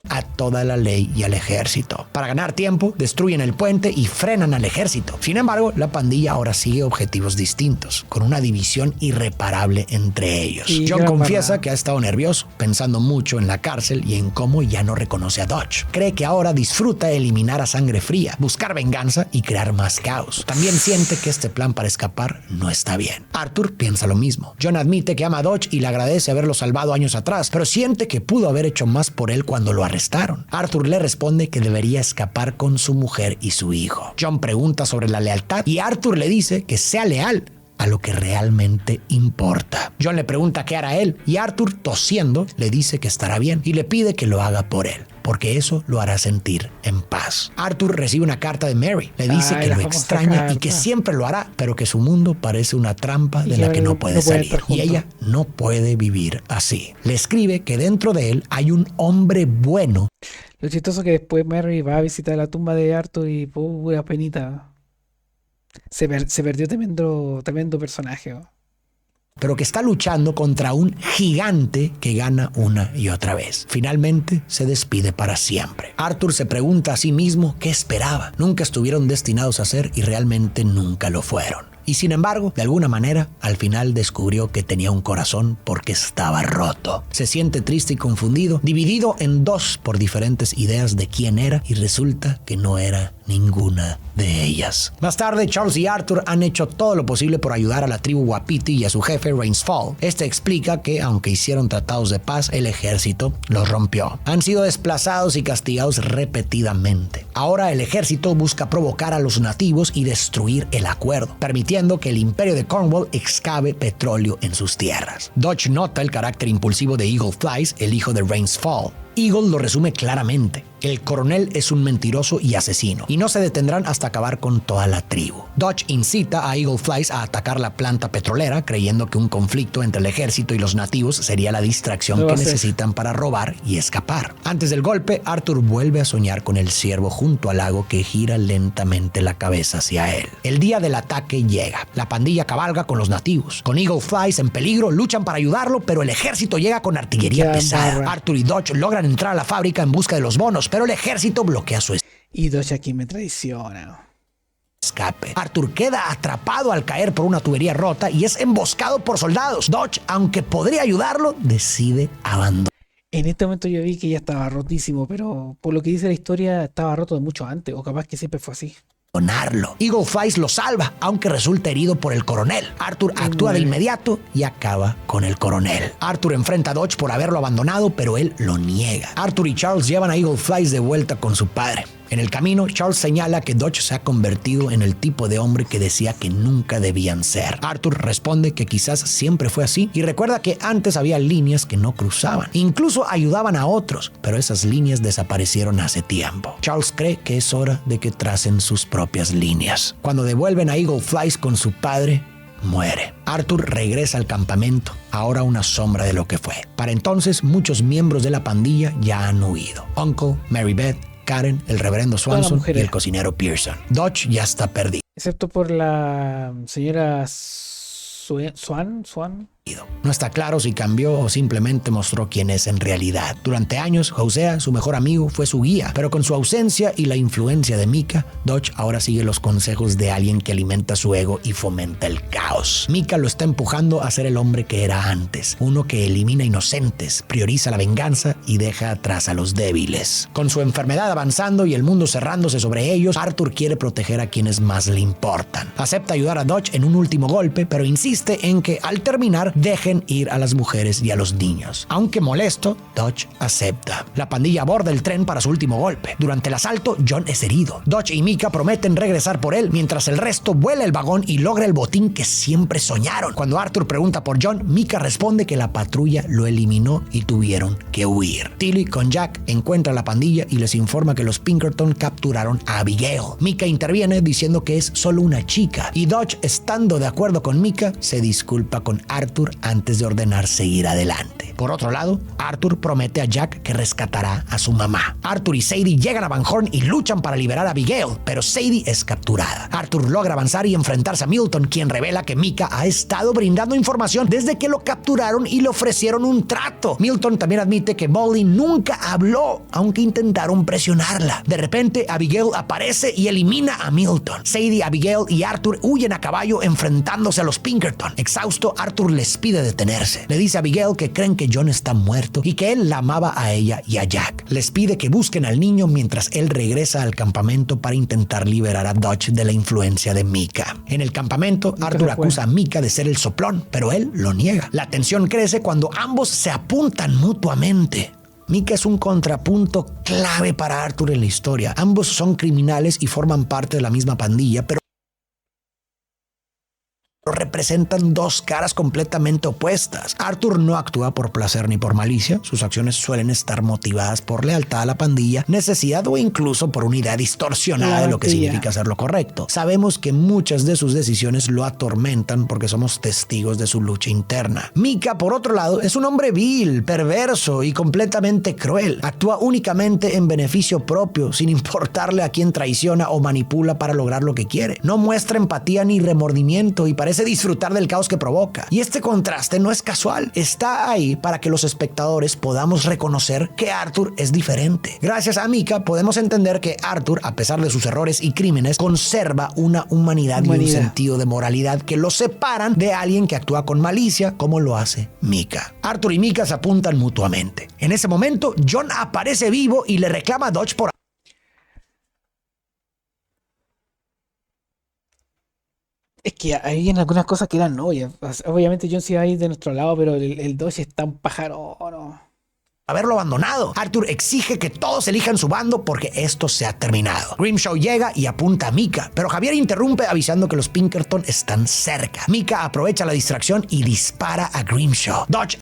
a toda la ley y al ejército. Para ganar tiempo, destruyen el puente y frenan al ejército. Sin embargo, la pandilla ahora sigue objetivos distintos, con una división irreparable entre ellos. John confiesa que ha estado nervioso, pensando mucho en la cárcel y en cómo ya no reconoce a Dodge. Cree que ahora disfruta eliminar a sangre fría, buscar venganza y crear más caos. También siente que este plan para escapar no está bien. Arthur piensa lo mismo. John admite que ama a Dodge y le agradece haberlo salvado años atrás, pero siente que pudo haber hecho más por él cuando lo arrestaron. Arthur le responde que debería escapar con su mujer y su hijo. John pregunta sobre la lealtad y Arthur le dice que sea leal, a lo que realmente importa. John le pregunta qué hará él y Arthur, tosiendo, le dice que estará bien y le pide que lo haga por él, porque eso lo hará sentir en paz. Arthur recibe una carta de Mary. Le dice que lo extraña y que siempre lo hará, pero que su mundo parece una trampa de la que no puede salir. Y ella no puede vivir así. Le escribe que dentro de él hay un hombre bueno. Lo chistoso es que después Mary va a visitar la tumba de Arthur y pura penita. Se perdió tremendo personaje. Pero que está luchando contra un gigante que gana una y otra vez. Finalmente se despide para siempre. Arthur se pregunta a sí mismo qué esperaba. Nunca estuvieron destinados a ser y realmente nunca lo fueron. Y sin embargo, de alguna manera, al final descubrió que tenía un corazón porque estaba roto. Se siente triste y confundido, dividido en dos por diferentes ideas de quién era y resulta que no era ninguna de ellas. Más tarde, Charles y Arthur han hecho todo lo posible por ayudar a la tribu Wapiti y a su jefe Rains Fall. Este explica que, aunque hicieron tratados de paz, el ejército los rompió. Han sido desplazados y castigados repetidamente. Ahora el ejército busca provocar a los nativos y destruir el acuerdo, permitiendo que el imperio de Cornwall excave petróleo en sus tierras. Dodge nota el carácter impulsivo de Eagle Flies, el hijo de Rains Fall. Eagle lo resume claramente. El coronel es un mentiroso y asesino, y no se detendrán hasta acabar con toda la tribu. Dodge incita a Eagle Flies a atacar la planta petrolera, creyendo que un conflicto entre el ejército y los nativos sería la distracción que necesitan para robar y escapar. Antes del golpe, Arthur vuelve a soñar con el ciervo junto al lago que gira lentamente la cabeza hacia él. El día del ataque llega. La pandilla cabalga con los nativos. Con Eagle Flies en peligro, luchan para ayudarlo, pero el ejército llega con artillería pesada. Arthur y Dodge logran entrar a la fábrica en busca de los bonos, pero el ejército bloquea su y Dodge aquí me traiciona. Escape. Arthur queda atrapado al caer por una tubería rota y es emboscado por soldados. Dodge, aunque podría ayudarlo, decide abandonar. En este momento yo vi que ya estaba rotísimo, pero por lo que dice la historia estaba roto de mucho antes, o capaz que siempre fue así. Eagle Flies lo salva, aunque resulta herido por el coronel. Arthur actúa de inmediato y acaba con el coronel. Arthur enfrenta a Dodge por haberlo abandonado, pero él lo niega. Arthur y Charles llevan a Eagle Flies de vuelta con su padre. En el camino, Charles señala que Dodge se ha convertido en el tipo de hombre que decía que nunca debían ser. Arthur responde que quizás siempre fue así y recuerda que antes había líneas que no cruzaban. Incluso ayudaban a otros, pero esas líneas desaparecieron hace tiempo. Charles cree que es hora de que tracen sus propias líneas. Cuando devuelven a Eagle Flies con su padre, muere. Arthur regresa al campamento, ahora una sombra de lo que fue. Para entonces, muchos miembros de la pandilla ya han huido. Uncle, Mary Beth, Karen, el reverendo Swanson y el cocinero Pearson. Dodge ya está perdido. Excepto por la señora Swan. No está claro si cambió o simplemente mostró quién es en realidad. Durante años, Hosea, su mejor amigo, fue su guía, pero con su ausencia y la influencia de Micah, Dodge ahora sigue los consejos de alguien que alimenta su ego y fomenta el caos. Micah lo está empujando a ser el hombre que era antes, uno que elimina inocentes, prioriza la venganza y deja atrás a los débiles. Con su enfermedad avanzando y el mundo cerrándose sobre ellos, Arthur quiere proteger a quienes más le importan. Acepta ayudar a Dodge en un último golpe, pero insiste en que al terminar dejen ir a las mujeres y a los niños. Aunque molesto, Dodge acepta. La pandilla aborda el tren para su último golpe. Durante el asalto, John es herido. Dodge y Micah prometen regresar por él, mientras el resto vuela el vagón y logra el botín que siempre soñaron. Cuando Arthur pregunta por John, Micah responde que la patrulla lo eliminó y tuvieron que huir. Tilly con Jack encuentra a la pandilla y les informa que los Pinkerton capturaron a Abigail. Micah interviene diciendo que es solo una chica y Dodge, estando de acuerdo con Micah, se disculpa con Arthur antes de ordenar seguir adelante. Por otro lado, Arthur promete a Jack que rescatará a su mamá. Arthur y Sadie llegan a Van Horn y luchan para liberar a Abigail, pero Sadie es capturada. Arthur logra avanzar y enfrentarse a Milton, quien revela que Micah ha estado brindando información desde que lo capturaron y le ofrecieron un trato. Milton también admite que Molly nunca habló, aunque intentaron presionarla. De repente, Abigail aparece y elimina a Milton. Sadie, Abigail y Arthur huyen a caballo enfrentándose a los Pinkerton. Exhausto, Arthur les pide detenerse. Le dice a Abigail que creen que John está muerto y que él la amaba a ella y a Jack. Les pide que busquen al niño mientras él regresa al campamento para intentar liberar a Dodge de la influencia de Micah. En el campamento, Arthur acusa a Micah de ser el soplón, pero él lo niega. La tensión crece cuando ambos se apuntan mutuamente. Micah es un contrapunto clave para Arthur en la historia. Ambos son criminales y forman parte de la misma pandilla, pero representan dos caras completamente opuestas. Arthur no actúa por placer ni por malicia. Sus acciones suelen estar motivadas por lealtad a la pandilla, necesidad o incluso por una idea distorsionada de lo que significa hacer lo correcto. Sabemos que muchas de sus decisiones lo atormentan porque somos testigos de su lucha interna. Micah, por otro lado, es un hombre vil, perverso y completamente cruel. Actúa únicamente en beneficio propio, sin importarle a quién traiciona o manipula para lograr lo que quiere. No muestra empatía ni remordimiento y parece disfrutar del caos que provoca. Y este contraste no es casual. Está ahí para que los espectadores podamos reconocer que Arthur es diferente. Gracias a Micah podemos entender que Arthur, a pesar de sus errores y crímenes, conserva una humanidad y un sentido de moralidad que lo separan de alguien que actúa con malicia como lo hace Micah. Arthur y Micah se apuntan mutuamente. En ese momento, Jon aparece vivo y le reclama a Dodge por... Es que hay en algunas cosas que eran obvias. Obviamente Jon sí va a ir de nuestro lado, pero el Dodge es tan pájaro, ¿no? Haberlo abandonado. Arthur exige que todos elijan su bando porque esto se ha terminado. Grimshaw llega y apunta a Micah, pero Javier interrumpe avisando que los Pinkerton están cerca. Micah aprovecha la distracción y dispara a Grimshaw. Dodge...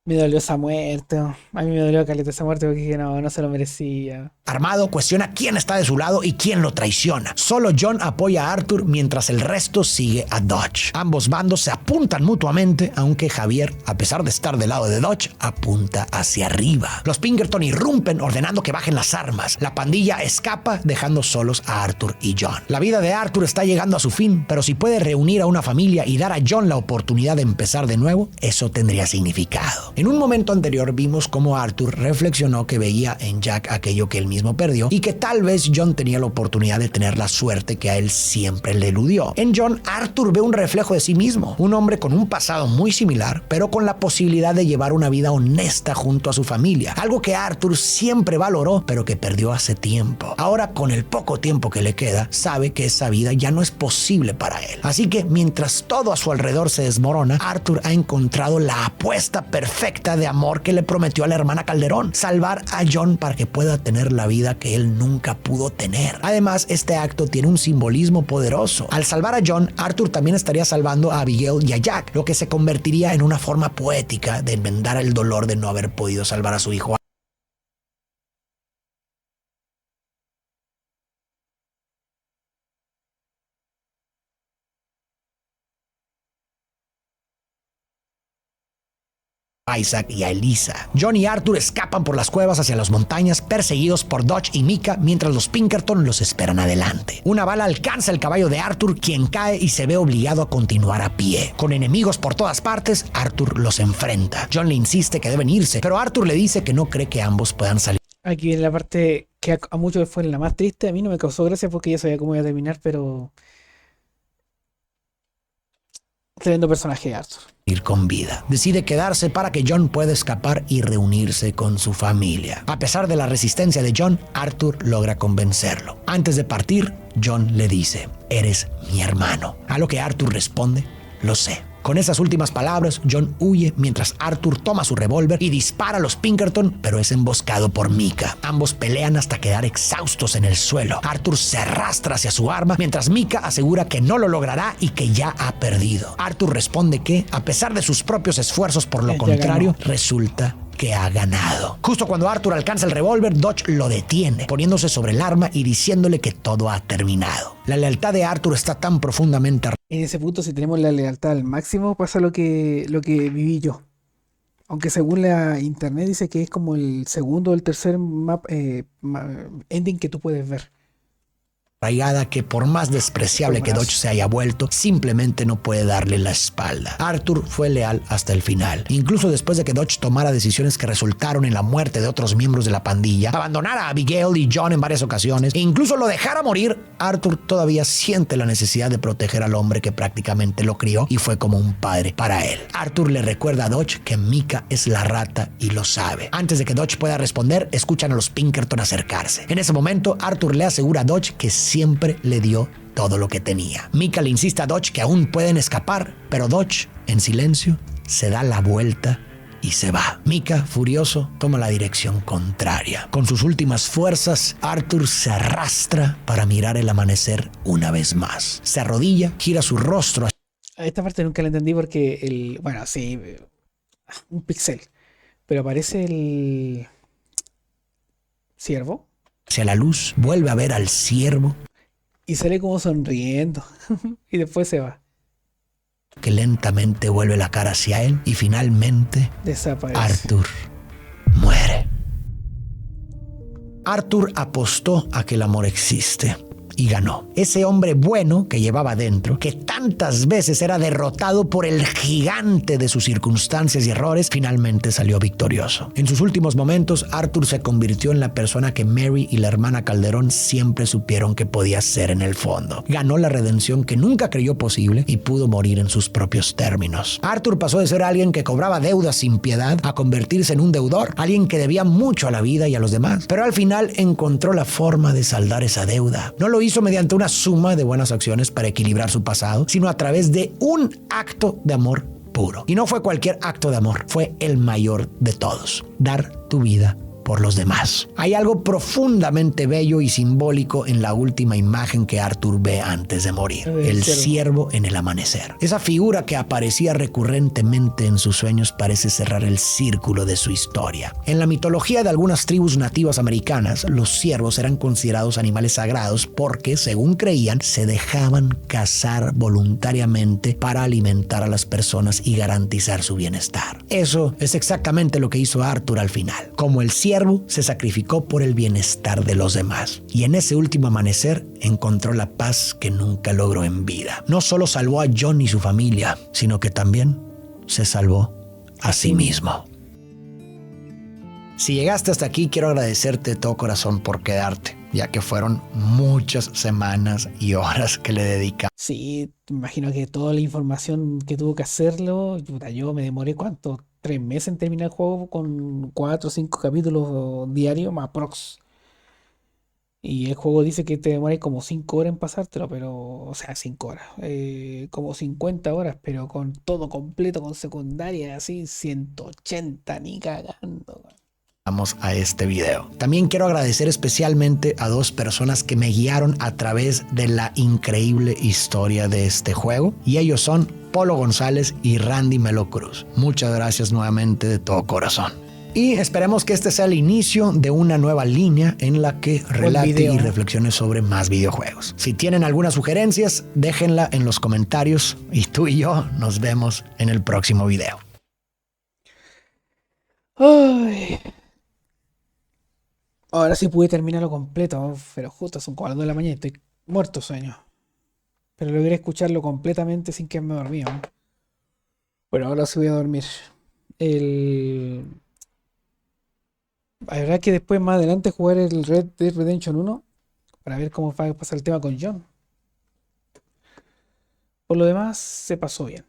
Me dolió esa muerte. A mí me dolió caleta esa muerte porque dije, no se lo merecía. Armado, cuestiona quién está de su lado y quién lo traiciona. Solo Jon apoya a Arthur mientras el resto sigue a Dodge. Ambos bandos se apuntan mutuamente, aunque Javier, a pesar de estar del lado de Dodge, apunta hacia arriba. Los Pinkerton irrumpen ordenando que bajen las armas. La pandilla escapa dejando solos a Arthur y Jon. La vida de Arthur está llegando a su fin, pero si puede reunir a una familia y dar a Jon la oportunidad de empezar de nuevo, eso tendría significado. En un momento anterior vimos cómo Arthur reflexionó que veía en Jack aquello que él mismo perdió y que tal vez Jon tenía la oportunidad de tener la suerte que a él siempre le eludió. En Jon, Arthur ve un reflejo de sí mismo, un hombre con un pasado muy similar, pero con la posibilidad de llevar una vida honesta junto a su familia, algo que Arthur siempre valoró, pero que perdió hace tiempo. Ahora, con el poco tiempo que le queda, sabe que esa vida ya no es posible para él. Así que mientras todo a su alrededor se desmorona, Arthur ha encontrado la apuesta perfecta de amor que le prometió a la hermana Calderón: salvar a Jon para que pueda tener la vida que él nunca pudo tener. Además, este acto tiene un simbolismo poderoso. Al salvar a Jon, Arthur también estaría salvando a Abigail y a Jack, lo que se convertiría en una forma poética de enmendar el dolor de no haber podido salvar a su hijo. Isaac y a Elisa. Jon y Arthur escapan por las cuevas hacia las montañas, perseguidos por Dodge y Micah, mientras los Pinkerton los esperan adelante. Una bala alcanza el caballo de Arthur, quien cae y se ve obligado a continuar a pie. Con enemigos por todas partes, Arthur los enfrenta. Jon le insiste que deben irse, pero Arthur le dice que no cree que ambos puedan salir. Aquí viene la parte que a muchos fue la más triste. A mí no me causó gracia porque ya sabía cómo iba a terminar, pero... tremendo personaje, Arthur. Ir con vida. Decide quedarse para que Jon pueda escapar y reunirse con su familia. A pesar de la resistencia de Jon, Arthur logra convencerlo. Antes de partir, Jon le dice: "Eres mi hermano". A lo que Arthur responde: "Lo sé". Con esas últimas palabras, Jon huye mientras Arthur toma su revólver y dispara a los Pinkerton, pero es emboscado por Micah. Ambos pelean hasta quedar exhaustos en el suelo. Arthur se arrastra hacia su arma, mientras Micah asegura que no lo logrará y que ya ha perdido. Arthur responde que, a pesar de sus propios esfuerzos por lo contrario, resulta que ha ganado. Justo cuando Arthur alcanza el revólver, Dodge lo detiene, poniéndose sobre el arma y diciéndole que todo ha terminado. La lealtad de Arthur está tan profundamente... En ese punto, si tenemos la lealtad al máximo, pasa lo que viví yo. Aunque según la internet dice que es como el segundo o el tercer ending que tú puedes ver. Que por más despreciable que Dodge se haya vuelto, simplemente no puede darle la espalda. Arthur fue leal hasta el final. Incluso después de que Dodge tomara decisiones que resultaron en la muerte de otros miembros de la pandilla, abandonara a Abigail y Jon en varias ocasiones e incluso lo dejara morir, Arthur todavía siente la necesidad de proteger al hombre que prácticamente lo crió y fue como un padre para él. Arthur le recuerda a Dodge que Micah es la rata y lo sabe. Antes de que Dodge pueda responder, escuchan a los Pinkerton acercarse. En ese momento, Arthur le asegura a Dodge que siempre le dio todo lo que tenía. Micah le insiste a Dodge que aún pueden escapar, pero Dodge, en silencio, se da la vuelta y se va. Micah, furioso, toma la dirección contraria. Con sus últimas fuerzas, Arthur se arrastra para mirar el amanecer una vez más. Se arrodilla, gira su rostro. A esta parte nunca la entendí porque bueno, sí, un pixel, pero aparece el ciervo Hacia la luz, vuelve a ver al ciervo y sale como sonriendo y después se va, que lentamente vuelve la cara hacia él y finalmente desaparece. Arthur muere. Arthur apostó a que el amor existe y ganó. Ese hombre bueno que llevaba dentro, que tantas veces era derrotado por el gigante de sus circunstancias y errores, finalmente salió victorioso. En sus últimos momentos, Arthur se convirtió en la persona que Mary y la hermana Calderón siempre supieron que podía ser en el fondo. Ganó la redención que nunca creyó posible y pudo morir en sus propios términos. Arthur pasó de ser alguien que cobraba deudas sin piedad a convertirse en un deudor, alguien que debía mucho a la vida y a los demás, pero al final encontró la forma de saldar esa deuda. No lo hizo mediante una suma de buenas acciones para equilibrar su pasado, sino a través de un acto de amor puro. Y no fue cualquier acto de amor, fue el mayor de todos: dar tu vida por los demás. Hay algo profundamente bello y simbólico en la última imagen que Arthur ve antes de morir: el ciervo en el amanecer. Esa figura que aparecía recurrentemente en sus sueños parece cerrar el círculo de su historia. En la mitología de algunas tribus nativas americanas, los ciervos eran considerados animales sagrados porque, según creían, se dejaban cazar voluntariamente para alimentar a las personas y garantizar su bienestar. Eso es exactamente lo que hizo Arthur al final. Como el ciervo, se sacrificó por el bienestar de los demás, y en ese último amanecer encontró la paz que nunca logró en vida. No solo salvó a John y su familia, sino que también se salvó a sí mismo. Si llegaste hasta aquí, quiero agradecerte de todo corazón por quedarte, ya que fueron muchas semanas y horas que le dedicamos. Sí, me imagino que toda la información que tuvo que hacerlo, puta, yo me demoré ¿cuánto? 3 meses en terminar el juego con 4 o 5 capítulos diarios más prox. Y el juego dice que te demora como 5 horas en pasártelo, pero, o sea, 5 horas, como 50 horas, pero con todo completo, con secundaria, así, 180 ni cagando. Vamos a este video. También quiero agradecer especialmente a dos personas que me guiaron a través de la increíble historia de este juego, y ellos son Polo González y Randy Melo Cruz. Muchas gracias nuevamente de todo corazón. Y esperemos que este sea el inicio de una nueva línea en la que relate y reflexione sobre más videojuegos. Si tienen algunas sugerencias, déjenla en los comentarios y tú y yo nos vemos en el próximo video. Ay. Ahora sí pude terminarlo completo, pero justo son como las 2 de la mañana y estoy muerto de sueño. Pero logré escucharlo completamente sin que me dormía, ¿no? Bueno, ahora sí voy a dormir. El... La verdad que después más adelante jugar el Red Dead Redemption 1 para ver cómo va a pasar el tema con John. Por lo demás, se pasó bien.